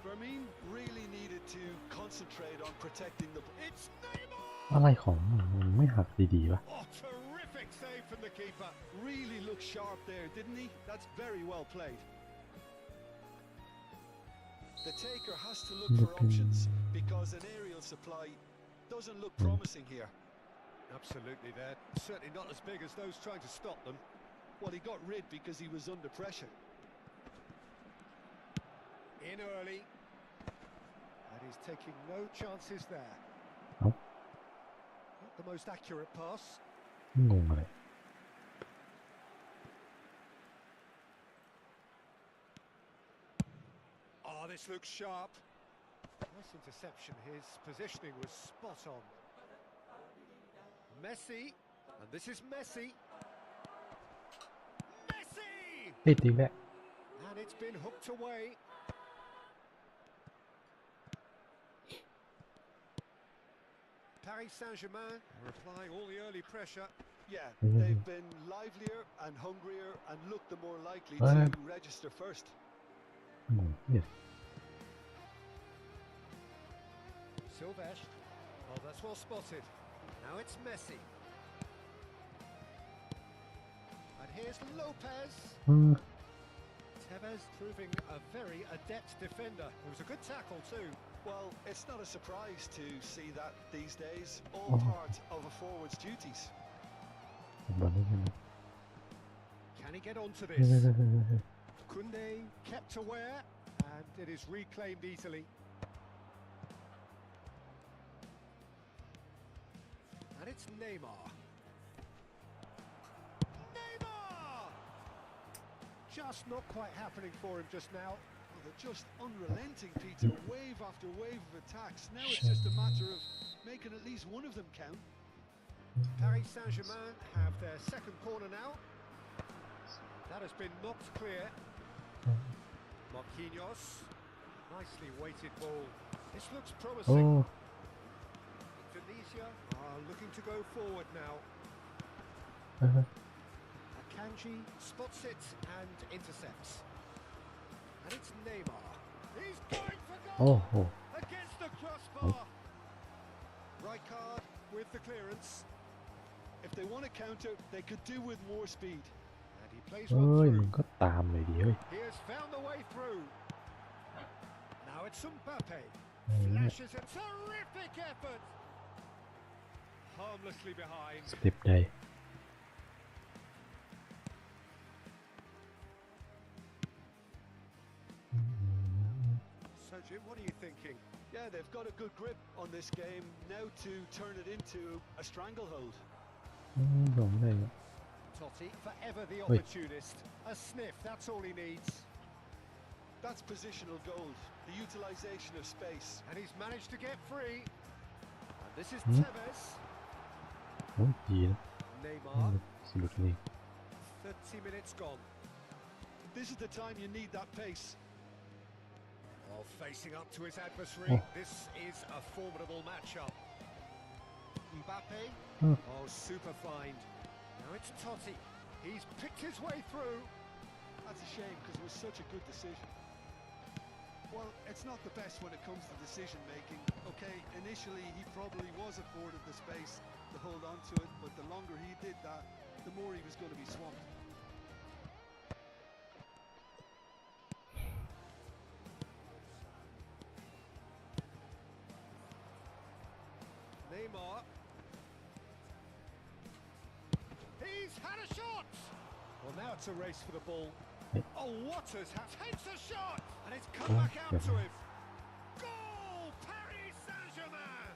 Firmine really needed to concentrate on protecting the. It's Neymar! อะไรของมันไม่หักดีๆวะ Oh, terrific save from the keeper. Really looked sharp there, didn't he? That's very well played. The taker has to look for options because an aerial supply doesn't look promising here. Absolutely, they're certainly not as big as those trying to stop them. Well, he got rid because he was under pressure. In early. And he's taking no chances there. Oh. Not the most accurate pass. งงอะไร Oh, this looks sharp. Nice interception. His positioning was spot on. Messi. And this is Messi. Messi! ติดอีกแล้ว And it's been hooked away. Paris Saint-Germain are applying all the early pressure. Yeah, they've been livelier and hungrier and looked the more likely to register first. งงเนี่ย Silvesh. Oh, that's well spotted. Now it's Messi. And here's Lopez. Tevez proving a very adept defender. It was a good tackle too. Well, it's not a surprise to see that these days, all part of a forward's duties. บอลได้ยังไง Can he get onto this? Kunde kept aware, and it is reclaimed easily. And it's Neymar. Neymar! Just not quite happening for him just now. Well, they're just unrelenting, Peter. Wave after wave of attacks. Now it's just a matter of making at least one of them count. Paris Saint-Germain have their second corner now. That has been knocked clear. Marquinhos. Nicely weighted ball. This looks promising. โอ้ Tunisia are looking to go forward now. Akanji spots it and intercepts. And it's Neymar. He's going for โอ้ goal โห against the crossbar. Right card with the clearance. If they want to counter, they could do with more speed. And he plays เอ้ one ยมึ through. งก็ตามเลยดิเฮ้ย He has found the way through. Now it's Mbappe. Mm. Flashes a terrific effort. Harmlessly behind. สเต็ปใด So Jim, what are you thinking? Yeah, they've got a good grip on this game. Now to turn it into a stranglehold. ลงได้ไง Totti, forever the Wait. opportunist. A sniff, that's all he needs. That's positional gold, the utilisation of space. And he's managed to get free. And this is Hmm. Tevez. โอ้ยดีนะ Neymar. สนุกเลย 30 minutes gone. This is the time you need that pace. While facing up to his adversary, Oh. this is a formidable matchup. Mbappe. Hmm. Oh, super find. Now it's Totti. He's picked his way through. That's a shame because it was such a good decision. Well, it's not the best when it comes to decision making. Okay, initially he probably was afforded the space to hold on to it, but the longer he did that, the more he was going to be swamped. Neymar. He's had a shot! Well, now it's a race for the ball. Oh, Waters takes a shot! And it's come back out to him. Goal! Paris Saint-Germain!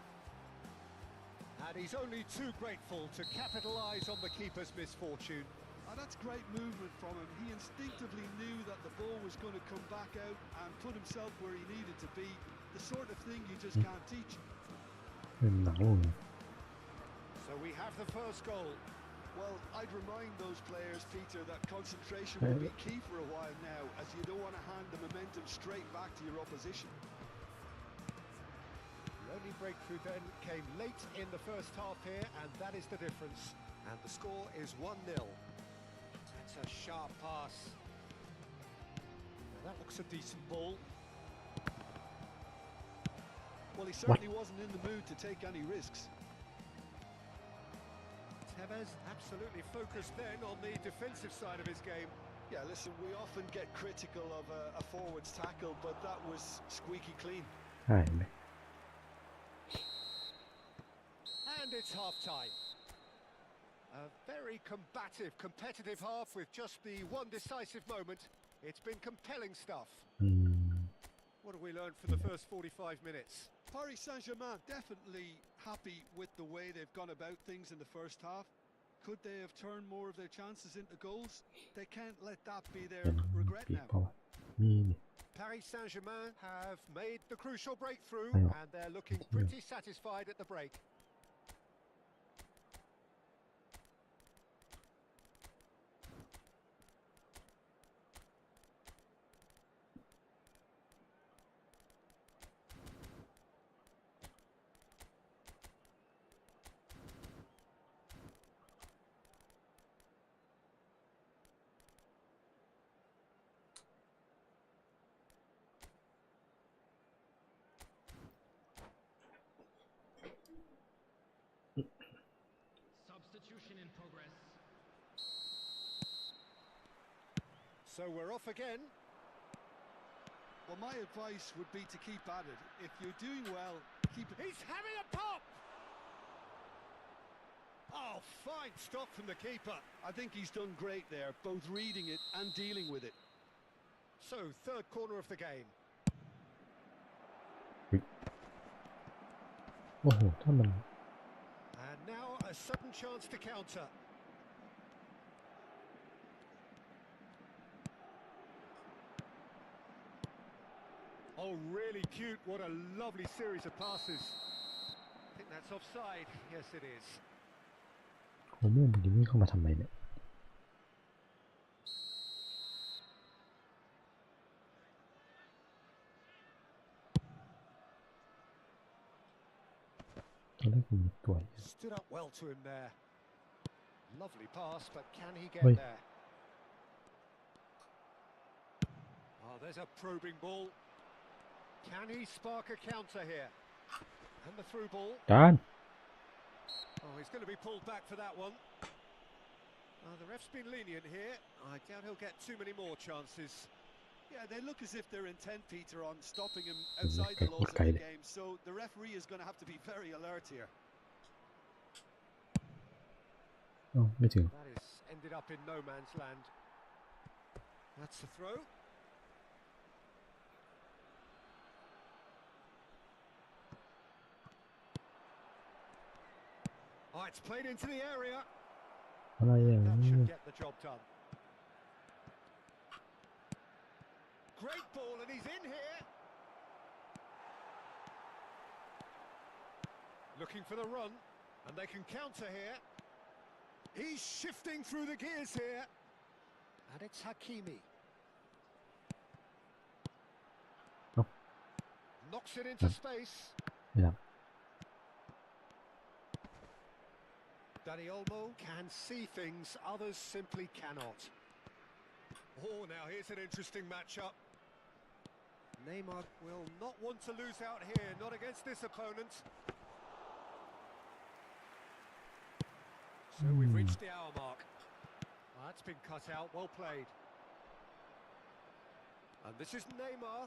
And he's only too grateful to capitalise on the keeper's misfortune. Oh, that's great movement from him. He instinctively knew that the ball was going to come back out and put himself where he needed to be. The sort of thing you just can't teach. เป็นหนังโลกเลย So we have the first goal. Well, I'd remind those players, Peter, that concentration will be key for a while now, as you don't want to hand the momentum straight back to your opposition. The only breakthrough then came late in the first half here, and that is the difference. And the score is 1-0. That's a sharp pass. Now that looks a decent ball. Well, he certainly wasn't in the mood to take any risks. Tevez absolutely focused then on the defensive side of his game. Yeah, listen, we often get critical of a forward's tackle, but that was squeaky clean. ใช่ไหม And it's half-time. A very combative, competitive half with just the one decisive moment. It's been compelling stuff. อืม What have we learned from the first 45 minutes? Paris Saint-Germain definitely happy with the way they've gone about things in the first half. Could they have turned more of their chances into goals? They can't let that be their เป็น regret ปีก now. เปล่าวะมีนี่ Paris Saint-Germain have made the crucial breakthrough Ayo. and they're looking Continue. pretty satisfied at the break. Substitution in progress. So we're off again. Well, my advice would be to keep at it. If you're doing well, keep it. He's having a pop! Oh, fine stop from the keeper. I think he's done great there, both reading it and dealing with it. So, third corner of the game. โอ้โหถ้ามัน And now a sudden chance to counter. Oh, really cute. What a lovely series of passes. I think that's offside. Yes, it is. โอ้โหมันจะวิ่งเข้ามาทำไมเนี่ยตอนแรกผมมีตัวอยู่ Stood up well to him there. Lovely pass, but can he get Oi. there? Oh, there's a probing ball. Can he spark a counter here? And the through ball. จาน Oh, he's going to be pulled back for that one. The ref's been lenient here. I doubt he'll get too many more chances. Yeah, they look as if they're intent, Peter, on stopping him outside the laws of the game. So the referee is going to have to be very alert here. อ๋อไม่ถึง That is ended up in no man's land. That's the throw. Oh, it's played into the area. อะไรอย่าง That นี้ should get the job done. Great ball, and he's in here. Looking for the run, and they can counter here. He's shifting through the gears here. And it's Hakimi. Oh. Knocks it into space. ไม่รับ Dani Olmo can see things others simply cannot. Oh, now here's an interesting matchup. Neymar will not want to lose out here, not against this opponent. So we've reached the hour mark. That's been cut out, well played. And this is Neymar.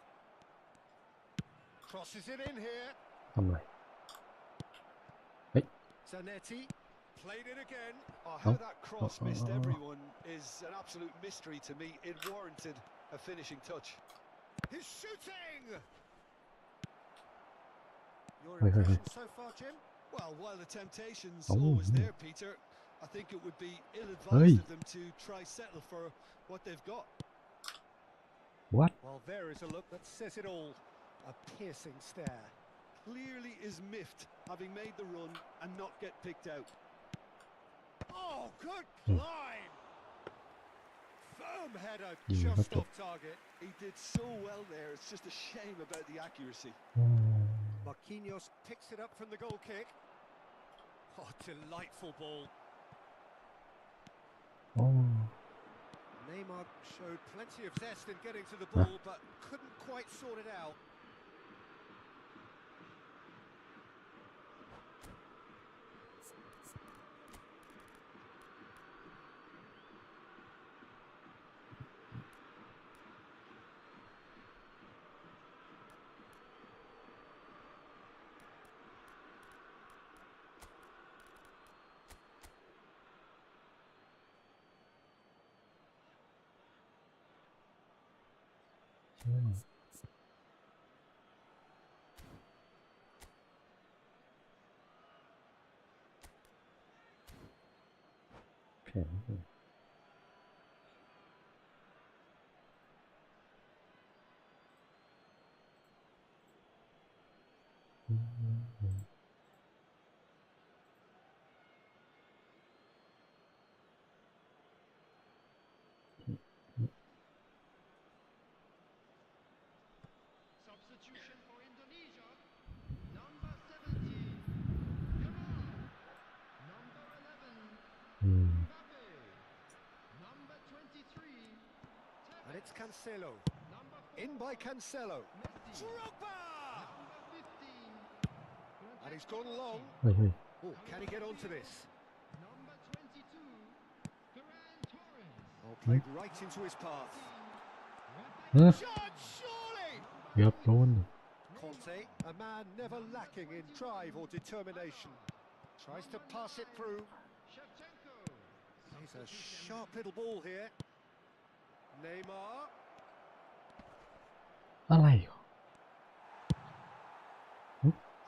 Crosses it in here. ทำไร Zanetti played it again. Oh, how Oh. that cross missed everyone is an absolute mystery to me. It warranted a finishing touch. He's shooting! Your Hey, hey, hey. impression so far, Jim? Well, while the temptation's Oh, always yeah. there, Peter, I think it would be ill-advised of them to try settle for what they've got. what Well, there is a look that says it all. A piercing stare. Clearly is miffed, having made the run and not get picked out. Oh, good Hmm. climb! Firm header, Yeah, just that's off target. He did so well there, it's just a shame about the accuracy. อ๋อ Marquinhos picks it up from the goal kick. Oh, delightful ball. อ๋อ Neymar showed plenty of zest in getting to the ball, but couldn't quite sort it out. เห็นอยู่Substitution for Indonesia. Number 17. Yamal. Number 11. อืม Mbappe. Number 23. And it's Cancelo. Number 4. In by Cancelo. Messi. Drogba! Number 15. And he's gone long. เฮ้ยเฮ้ย Oh, can he get onto this? Number 22. Ferran Torres. Oh, played right into his path. เฮ้ย Judge, surely! เกือบโดน Conte, a man never lacking in drive or determination. Tries to pass it through. Shevchenko. He's a sharp little ball here. Neymar. อะไรเหรอ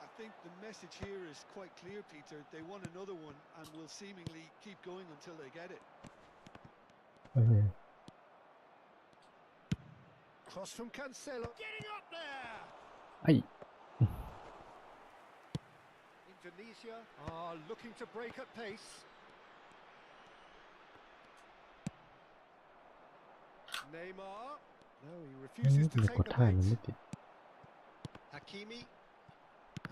I think the message here is quite clear, Peter. They want another one and will seemingly keep going until they get it. เฮ้ยเฮ้ย Cross from Cancelo. Getting up there! ไอ้ Indonesia are looking to break at pace. Neymar. No, he ไม่ refuses เป็ to นก take ด the ท่ามัน bait. ไม่ติด Hakimi.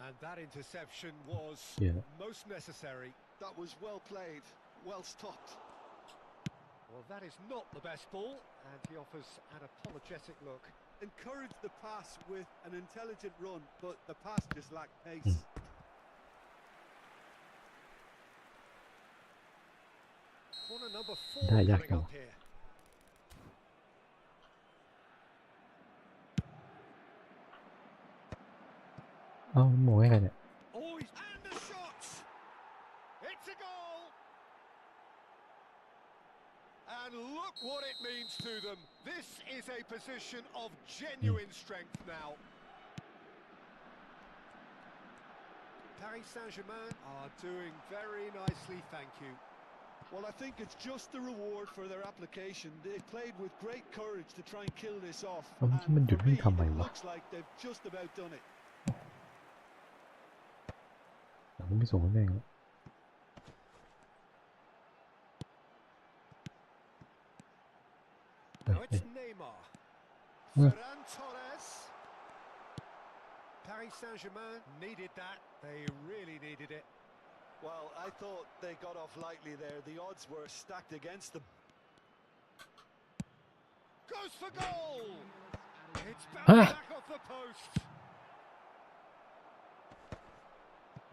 And that interception was Yeah. most necessary. That was well played, well stopped. Well, that is not the best ball, and he offers an apologetic look. Encouraged the pass with an intelligent run, but the pass just lacked pace. Corner number 4 ได้ยาก coming จัง up here. เอ้าโมงให้ใครเนี่ย Oh, and the shot! It's a goal! And look what it means to them. This is a position of genuine strength now. Paris Saint-Germain are doing very nicely, thank you. Well, I think it's just the reward for their application. They played with great courage to try and kill this off. เอ้าเมื่อกี้มัน And หยุด for วิ่ me, งทำไม it วะ looks like they've just about done it. หลังไม่ส่งให้แม่งแล้ว Now it's Hey. Neymar. Hmm. Ferran Torres. Paris Saint-Germain needed that. They really needed it. Well, I thought they got off lightly there. The odds were stacked against them. Goes for goal! It's Huh? bounced back off the post.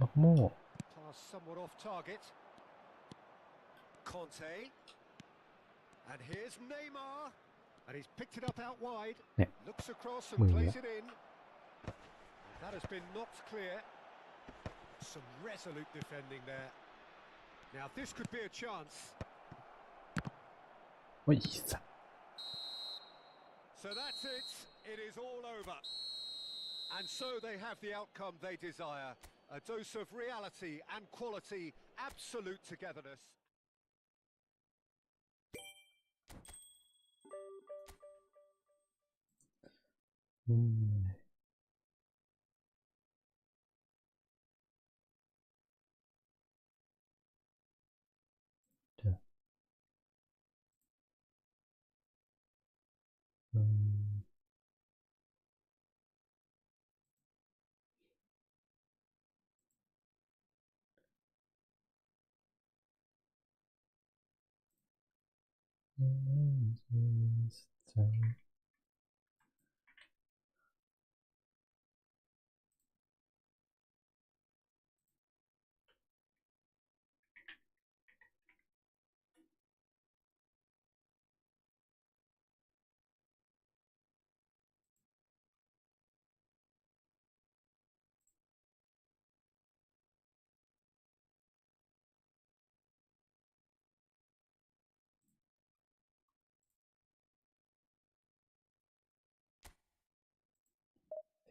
บักโม่ Pass somewhat off target. Conte. And here's Neymar. And he's picked it up out wide. Yeah. Looks across and Move plays it. it in. That has been knocked clear. Some resolute defending there. Now this could be a chance. โอ้ยสัตว์ So that's it. It is all over. And so they have the outcome they desire. A dose of reality and quality, absolute togetherness. อืมเดี๋ยวอืม Mm-hmm.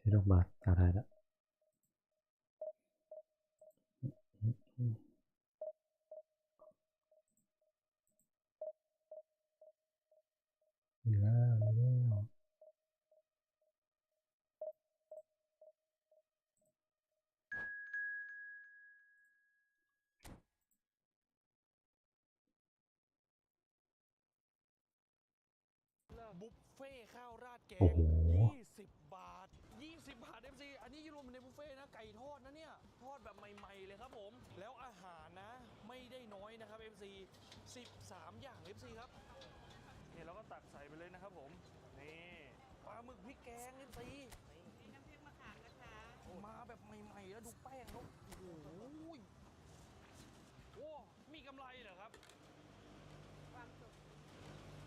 ที่ดอกบาทตาไทยแล้วนี่แล้วนี่แล้ว บุฟเฟ่ข้าวราดแก โอ้ ง โห 20 บาท 20 บาท FC อันนี้รวมในบุฟเฟ่นะไก่ทอดนะเนี่ยทอดแบบใหม่ๆเลยครับผมแล้วอาหารนะไม่ได้น้อยนะครับ FC 13 อย่าง FC ครับเนี่ยเราก็ตักใส่ไปเลยนะครับผมนี่ปลาหมึกพริกแกง FC มีน้ำพริกมะขามนะคะ มาแบบใหม่ๆแล้วดูแป้งเขาโอ้โหโอ้มีกำไรเหรอครับ ความสุข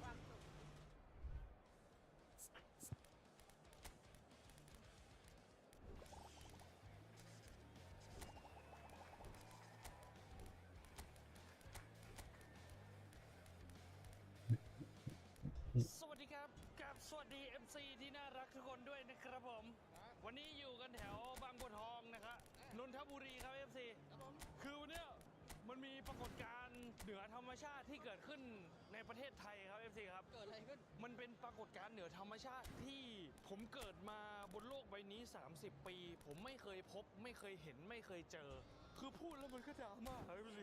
ความสุข สวัสดีครับกับสวัสดี MC ที่น่ารักทุกคนด้วยนะครับผม วันนี้อยู่กันแถวบางบัวทองนะครับนนทบุรีครับ FC คือวันเนี้ยมันมีปรากฏการณ์เหนือธรรมชาติที่เกิดขึ้นในประเทศไทยครับ FC ครับเกิดอะไรขึ้นมันเป็นปรากฏการณ์เหนือธรรมชาติที่ผมเกิดมาบนโลกใบนี้30 ปีผมไม่เคยพบไม่เคยเห็นไม่เคยเจอ คือพูดแล้วมันก็ดราม่าครับ FC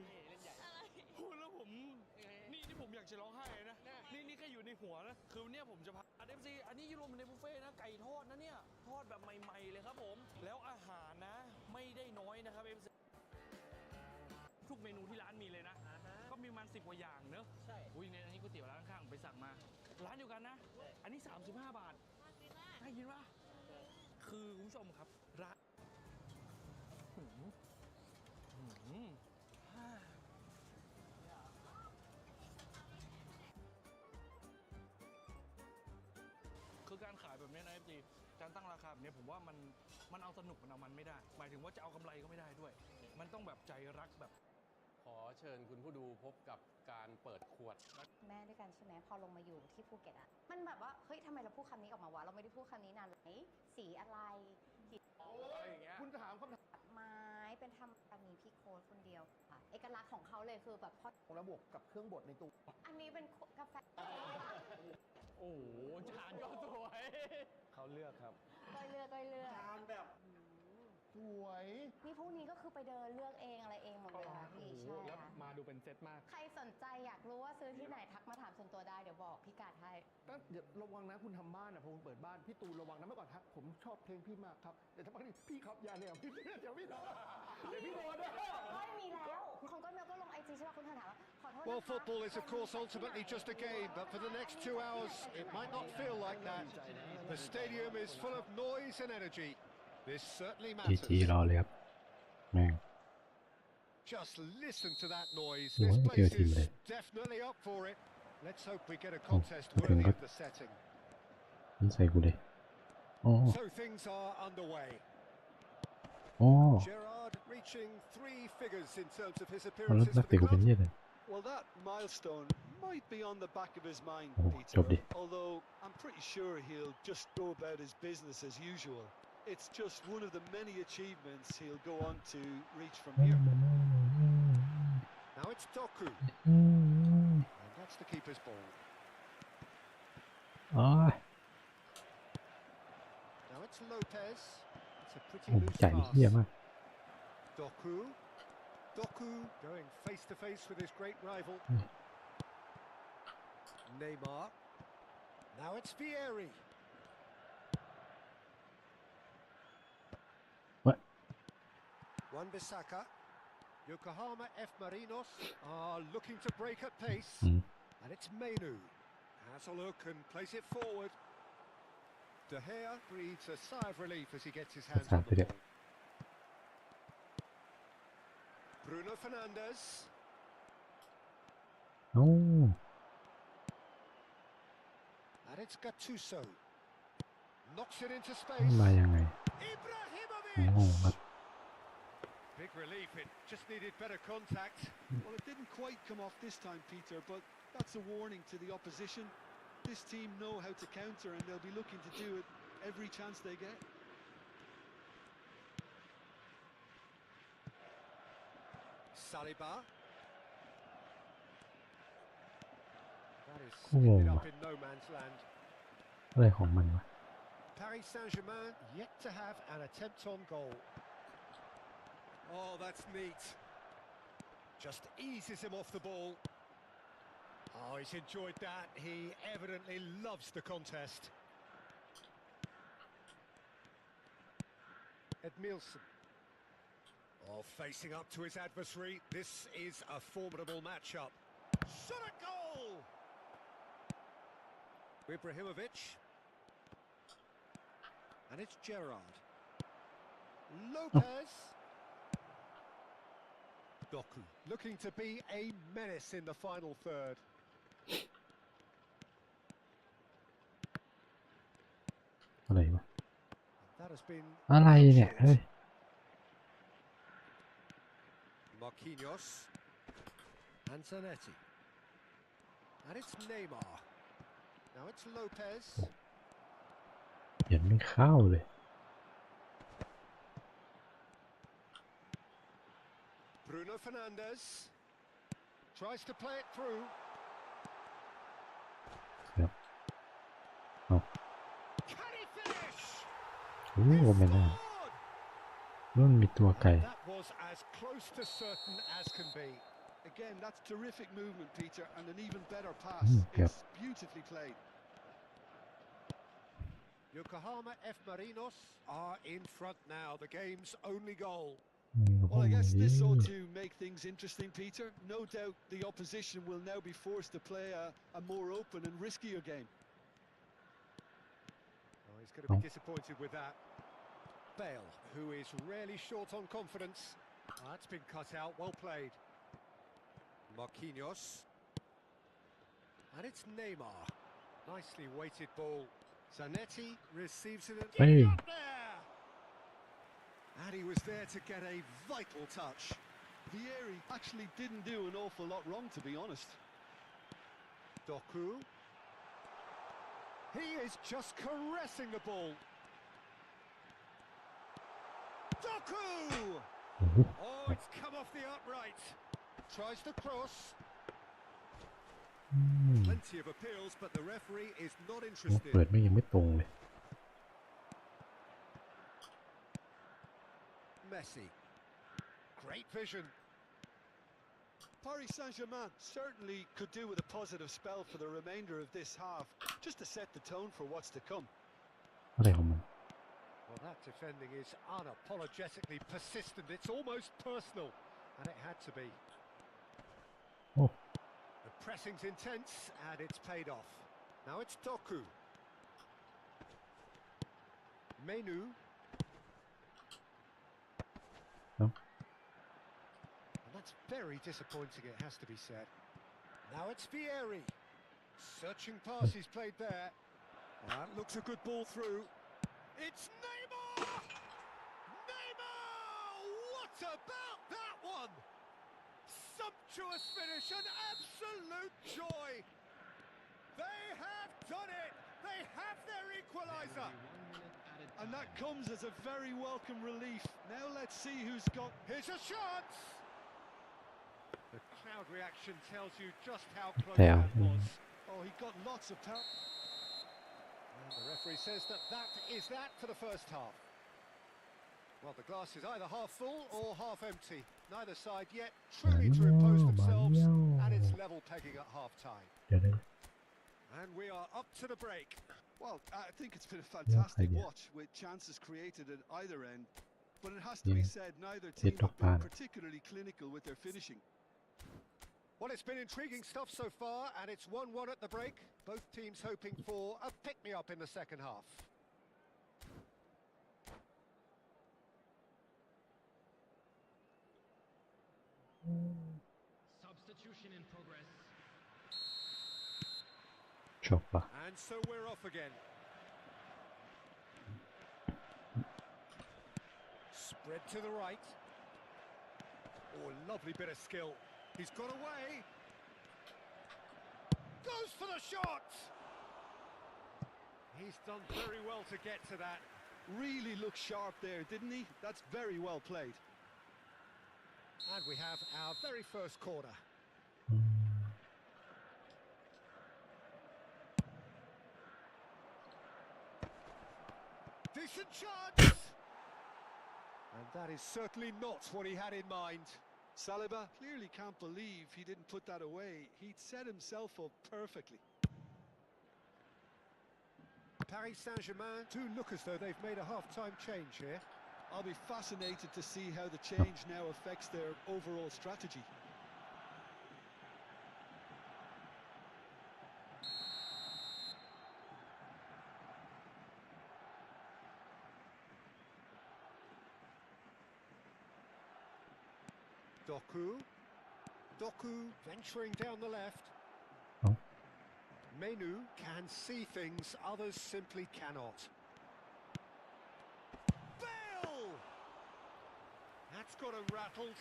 พูดแล้วผมนี่ผมอยากจะร้องไห้นะนี่แค่อยู่ในหัวนะคือเนี่ยผมจะพาFC อันนี้รวมในบุฟเฟ่นะไก่ทอดนะเนี่ยทอดแบบใหม่ๆเลยครับผมแล้วอาหารนะไม่ได้น้อยนะครับ FC ทุกเมนูที่ร้านมีเลยนะก็มีมัน10 กว่าอย่างเนอะใช่อุ้ยในอันนี้ก๋วยเตี๋ยวร้านข้างๆไปสั่งมาร้านเดียวกันนะอันนี้35 บาทน่ากินป่ะคือคุณผู้ชมครับร้านคือการขายแบบนี้นะ FG การตั้งราคาแบบนี้ผมว่ามันเอาสนุกมันเอามันไม่ได้หมายถึงว่าจะเอากำไรก็ไม่ได้ด้วยมันต้องแบบใจรักแบบขอเชิญคุณผู้ดูพบกับการเปิดขวด แม่ด้วยกันใช่ไหมพอลงมาอยู่ที่ภูเก็ตอะมันแบบว่าเฮ้ยทำไมเราพูดคำนี้ออกมาวะเราไม่ได้พูดคำนี้นานไหนสีอะไรสี อะไรอย่างเงี้ย คุณถามคำถาม ไม้เป็นทำแบบนี้พี่โค้ดคนเดียวค่ะเอกลักษณ์ของเขาเลยคือแบบพอ ระบบกับเครื่องบดในตู้ อันนี้เป็นกาแฟ โอ้โหจานก็สวย เขาเลือกครับ ก้อยเลือกจานแบบสวย นี่พวกนี้ก็คือไปเดินเลือกเองอะไรเองหมดเลยค่ะพี่ใช่ แล้ว ค่ะ มาดูเป็นเซตมาก ใครสนใจอยากรู้ว่าซื้อที่ไหนทักมาถามส่วนตัวได้เดี๋ยวบอกพี่กัดให้ ตั้งเดี๋ยวระวังนะคุณทำบ้านนะพอคุณเปิดบ้านพี่ตูนระวังนะเมื่อก่อนทักผมชอบเพลงพี่มากครับเดี๋ยวถ้าบางทีพี่ครับอย่าเนี่ยพี่เดี๋ยวพี่โดนเดี๋ยวพี่โดนนะ ก้อยมีแล้วของก้อยเมลก็ลงไอจีใช่ป่ะคุณถามว่าขอโทษ Well, นะคะ football is, of course, ultimately just a game, but for the next 2 hours, it might not feel like that. The stadium is full of noise and energy. This certainly จี matters. รอเลยครับแม่ง Just listen to that noise. Ủa, This chưa place tìm is được. definitely up for it. Let's hope we get a contest Ủa, worthy đừng of có- the setting. นี่ใส่กูเลยอ๋อ So things are underway. อ๋อ Gerrard reaching 3 figures in terms of his เอาแล้ว appearances นัก for เตะ the กูเป็น club. เหี้ยเลย Well, that milestone might be on the back of his mind, Oh, Peter. lovely. Although I'm pretty sure he'll just go about his business as usual. It's just one of the many achievements he'll go on to reach from here. Now it's Doku, อื and ม that's the keeper's ball. อ๋อ Now it's Lopez. It's a โอ้ pretty โห loose จ่ายเหี้ย pass. มาก Doku going face to face with his great rival. Neymar. Now it's Vieri. What? Wan-Bissaka. Yokohama F. Marinos are looking to break at pace. อืม And it's Mainu. Has a look and plays it forward. De Gea breathes a sigh of relief as he gets his hands on the ball. Bruno Fernandes. เอ้า And it's Gattuso. Knocks it into มา space. ยังไง โอ้โห Ibrahimovic. ครับ Big relief. It just needed better contact. Well, it didn't quite come off this time, Peter, but that's a warning to the opposition. This team know how to counter and they'll be looking to do it every chance they get. Saliba. That is Oh. ended up in no man's land. อะไรของมันวะ Paris Saint-Germain yet to have an attempt on goal. Oh, that's neat. Just eases him off the ball. Oh, he's enjoyed that. He evidently loves the contest. Edmilson. Oh, facing up to his adversary. This is a formidable matchup. Shot at goal! Ibrahimovic. And it's Gerrard. Lopez. Doku looking to be a menace in the final third.อะไรวะ That has been อะไรเนี่ย short. เฮ้ย Marquinhos. Antonetti. And it's Neymar. Now it's Lopez. เห็นไม่เข้าเลย Bruno Fernandes. Tries to play it through. ครับเอา Can he finish? โอ้ไม่น่า Scored! นู่นมีตัวไก่ That was as close to certain as can be. Again, that's terrific movement, Peter, and an even better pass. Yep. It's beautifully played. Yokohama F. Marinos are in front now. The game's only goal. Well, I guess this ought to make things interesting, Peter. No doubt the opposition will now be forced to play a more open and riskier game. Oh, he's going to be disappointed with that. Bale, who is rarely short on confidence. Oh, that's been cut out. Well played. Marquinhos. And it's Neymar. Nicely weighted ball. Zanetti receives it. Hey. Up there! And he was there to get a vital touch. Vieri actually didn't do an awful lot wrong, to be honest. Doku. He is just caressing the ball. Doku! Oh, it's come off the upright. Tries to cross. Plenty of appeals, but the referee is not เ interested. ปิดไม่ยังไม่ตรงเลย Messi. Great vision. Paris Saint-Germain certainly could do with a positive spell for the remainder of this half, just to set the tone for what's to come. อะไรของมัน Well, that defending is unapologetically persistent. It's almost personal, and it had to be. Oh. The pressing's intense, and it's paid off. Now it's Doku. Menu. No. And that's very disappointing, it has to be said. Now it's Vieri. Searching pass he's played there. That looks a good ball through. It's Neymar! Neymar! What about that one? Sumptuous finish, an absolute joy. They have done it. They have their equaliser. And that comes as a very welcome relief. Now let's see who's got... Here's a chance. The crowd reaction tells you just how close Yeah. that was. Oh, he got lots of power. And the referee says that is that for the first half. Well, the glass is either half full or half empty. Neither side yet truly to impose themselves, and it's level pegging at half-time. เดี๋ยวเลย And we are up to the break. Well, I think it's been a fantastic idea. watch with chances created at either end. But it has to be said, neither Hit team have been Drogba. particularly clinical with their finishing. Well, it's been intriguing stuff so far, and it's 1-1 at the break. Both teams hoping for a pick-me-up in the second half. Substitution in progress. จบปะ And so we're off again. Spread to the right. Oh, lovely bit of skill. He's got away. Goes for the shot. He's done very well to get to that. Really looked sharp there, didn't he? That's very well played. And we have our very first corner. อืม Decent chance! And that is certainly not what he had in mind. Saliba clearly can't believe he didn't put that away. He'd set himself up perfectly. Paris Saint-Germain do look as though they've made a half-time change here. I'll be fascinated to see how the change now affects their overall strategy. Doku venturing down the left. Oh. Menu can see things others simply cannot. Bale! That's got him rattled.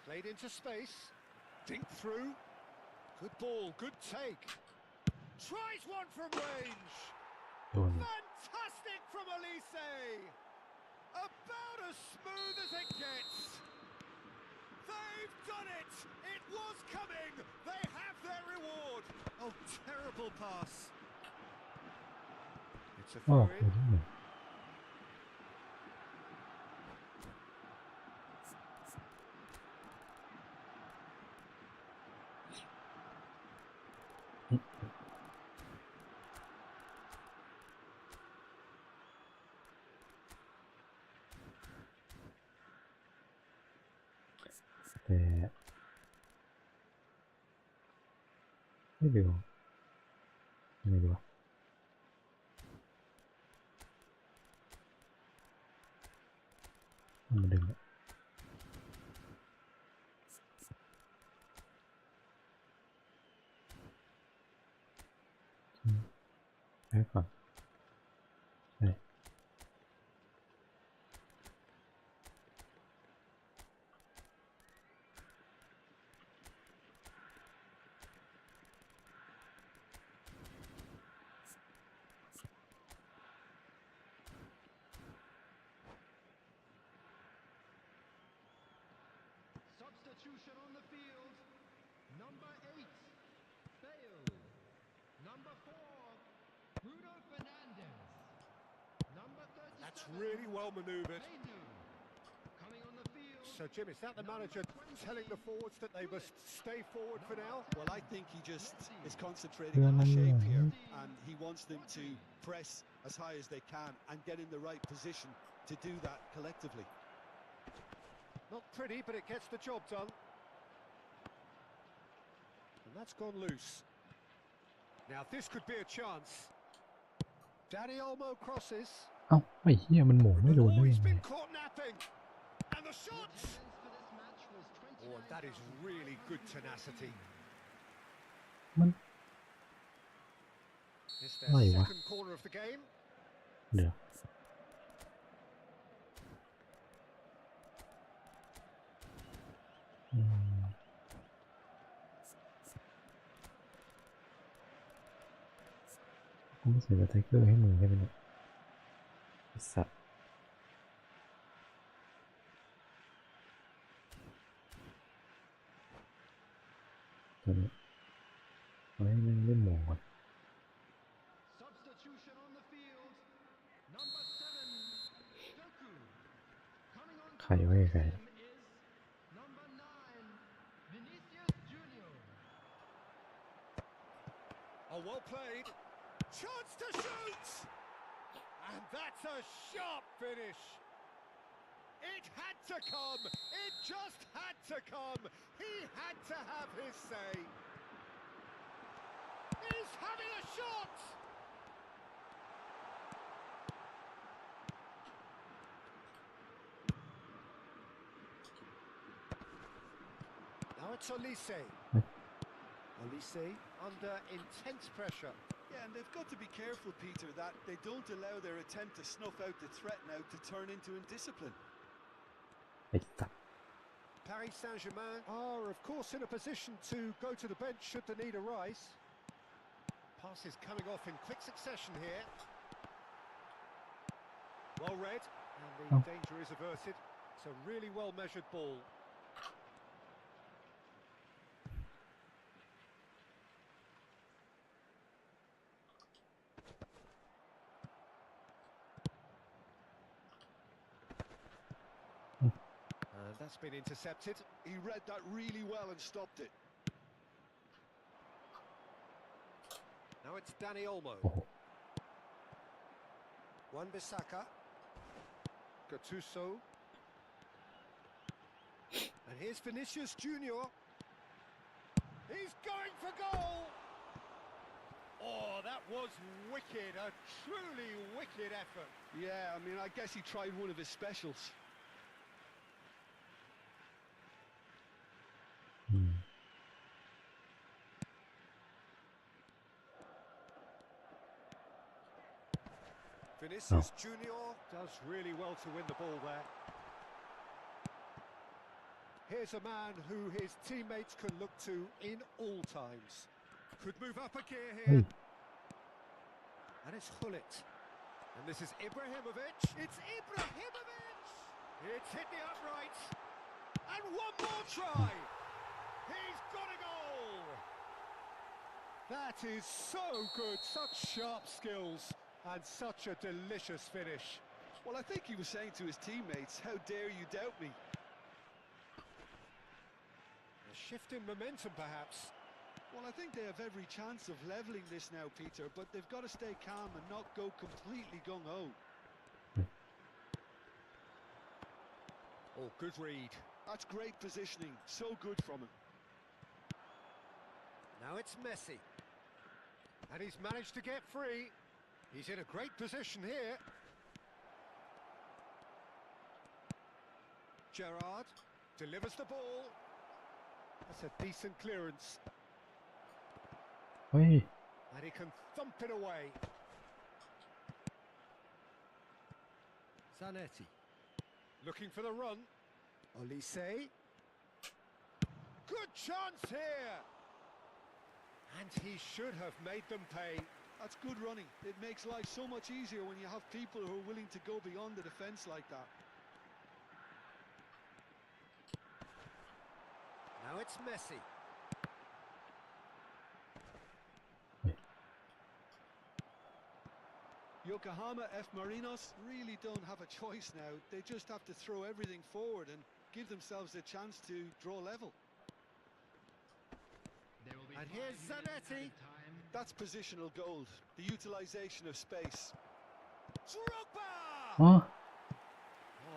Played into space. Dink through. Good ball, good take. Tries one from range. โดน Fantastic from Elise! About as smooth as it gets. They've done it! It was coming! They have their reward! Oh, terrible pass. It's a โอ้ throw โห in. แต่ไม่เดี๋ยวยังไงดีวะมันดึงอะไปก่อนไป Substitution on the field. Number 8, Bale. Number 4, Bruno Fernandes. Number 37. That's really well manoeuvred. Menu. Coming on the field. So, Jim, is that the manager telling the forwards that they must stay forward for now? Well, I think he just is concentrating on the shape here, and he wants them to press as high as they can and get in the right position to do that collectively. Not pretty, but it gets the job done. And that's gone loose. Now, this could be a chance. Danny Olmo crosses. เอ้าไอ้เหี้ยมันหม่งไม่โดน Oh, ได้ he's ยังไง been caught napping. And the shots! For this match was 29. Oh, and that is really good tenacity. มัน It's their Oi, second corner of the game. เดี๋ยวอืมกูไม่ใส่สไตรเกอร์ให้มึงใช่ไหมเนี่ยไอ้สัตว์ตัวนี้เอาให้แม่งเล่นหมองก่อน Substitution on the field. Number 7, Doku. Coming on ใครไว้ใคร him is number 9, Vinicius Junior. Oh, well played. Chance to shoot! And that's a sharp finish. It had to come. It just had to come. He had to have his say. He's having a shot! Now it's Elise. Elise under intense pressure. Yeah, and they've got to be careful, Peter, that they don't allow their attempt to snuff out the threat now to turn into indiscipline. ไอ้สัตว์ Paris Saint-Germain are, of course, in a position to go to the bench should the need arise. Passes coming off in quick succession here. Well read. And Oh. the danger is averted. It's a really well measured ball. And that's been intercepted. He read that really well and stopped it. Now it's Danny Olmo. โอ้โห Wan-Bissaka. Gattuso. And here's Vinicius Junior. He's going for goal. Oh, that was wicked. A truly wicked effort. Yeah, I mean, I guess he tried one of his specials. อืม Vinicius Junior does really well to win the ball there. Here's a man who his teammates can look to in all times. Could move up a gear เฮ้ย here. And it's Hullet. And this is Ibrahimovic. It's Ibrahimovic! It's hit the upright. And one more try. He's got a goal. That is so good. Such sharp skills. And such a delicious finish. Well, I think he was saying to his teammates, how dare you doubt me? A shift in momentum, perhaps. Well, I think they have every chance of levelling this now, Peter, but they've got to stay calm and not go completely gung-ho. Oh, good read. That's great positioning. So good from him. Now it's Messi. And he's managed to get free. He's in a great position here. Gerrard delivers the ball. That's a decent clearance. เฮ้ย And he can thump it away. Zanetti. Looking for the run. Olise. Good chance here. And he should have made them pay. That's good running. It makes life so much easier when you have people who are willing to go beyond the defence like that. Now it's Messi. Yokohama F. Marinos really don't have a choice now. They just have to throw everything forward and give themselves a chance to draw level. There will be And 5 here's minutes Zanetti. added time. That's positional gold, the utilisation of space. Drogba! อ๋อ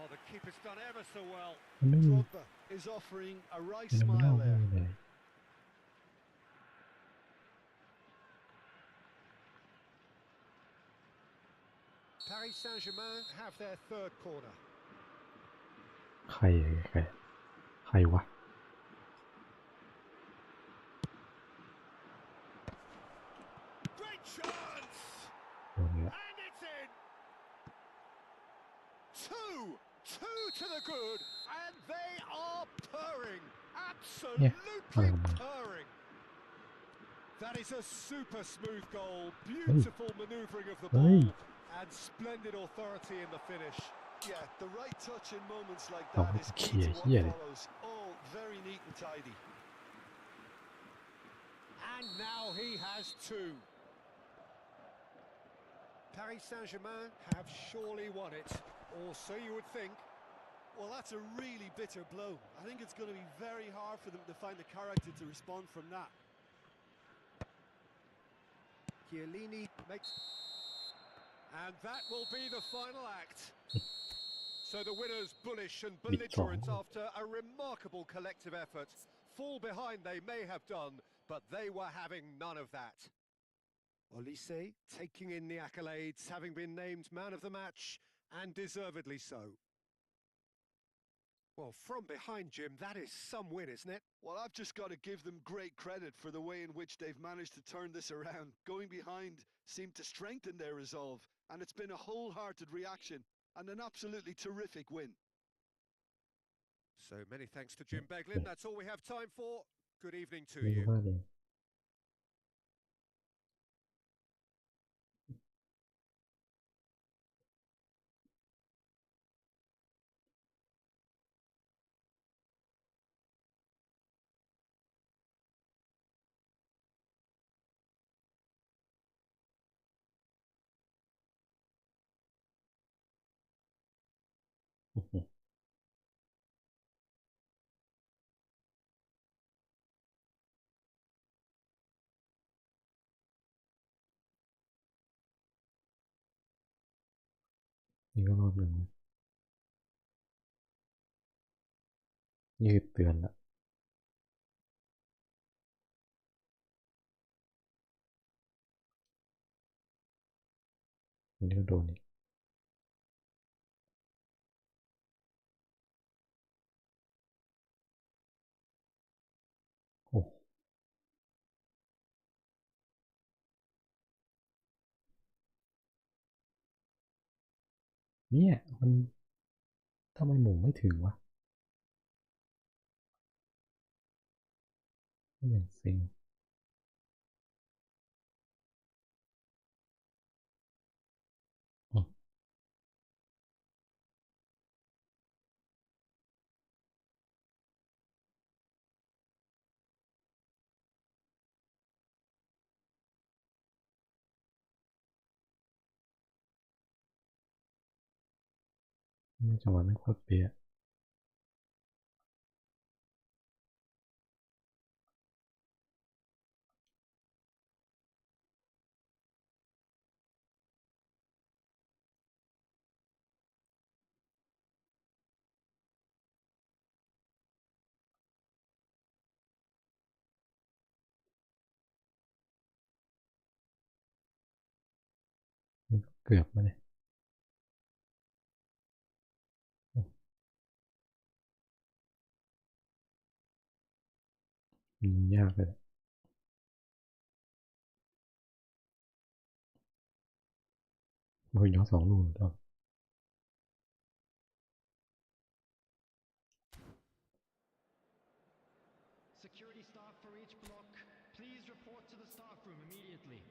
Oh, the keeper's done ever so well. มันไม่มี Drogba is offering a right มันไม่ smile เล่า there. เลย Paris Saint-Germain have their third corner. ใครใครวะ Great chance! โดนแล้ว And it's in! Two to the good, and they are purring. Absolutely purring. That is a super smooth goal. Beautiful manoeuvring of the ball, and splendid authority in the finish. Yeah, the right touch in moments like Oh, that is key to what yeah. follows. All very neat and tidy. And now he has two. Paris Saint-Germain have surely won it, or so you would think. Well, that's a really bitter blow. I think it's going to be very hard for them to find the character to respond from that. Chiellini makes... And that will be the final act. So the winners bullish and belligerent after a remarkable collective effort. Fall behind they may have done, but they were having none of that. Olise taking in the accolades, having been named man of the match, and deservedly so. Well, from behind, Jim, that is some win, isn't it? Well, I've just got to give them great credit for the way in which they've managed to turn this around. Going behind seemed to strengthen their resolve, and it's been a wholehearted reaction and an absolutely terrific win. So many thanks to Jim Beglin. That's all we have time for. Good evening to ดี you. มากเลย นี่ก็รอบหนึ่งนี่คือเตือนละอันนี้ก็โดนอีกโอ้เนี่ยมันทำไมหมุนไม่ถึงวะไม่อย่างเซ็งจังหวะไม่โคตรเป๊ะนี่ก็เกือบมาเนี่ยยิงยากเลยมันย้อนสองลูกแล้ว Security staff for each block, please report to the staff room immediately.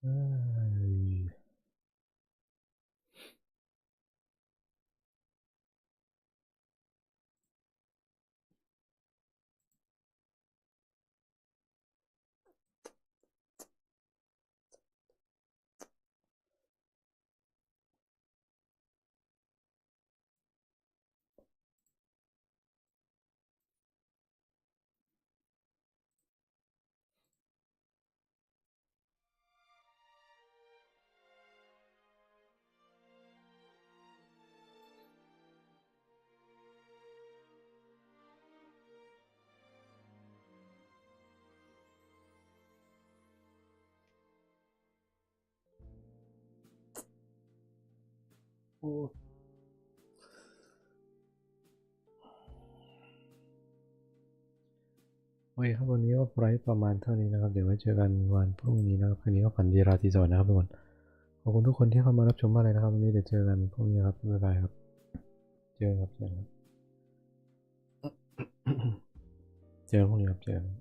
เอ้ยโอ้โอเคครับวันนี้ก็ไลฟ์ประมาณเท่านี้นะครับเดี๋ยวไว้เจอกันวันพรุ่งนี้นะครับคืนนี้ก็ฝันดีราตรีสวัสดิ์นะครับทุกคนขอบคุณทุกคนที่เข้ามารับชมมากเลยนะครับวันนี้เดี๋ยวเจอกันพรุ่งนี้ครับบ๊ายบายครับเจอกันครับเจอกันพรุ่งนี้ครับเจอกัน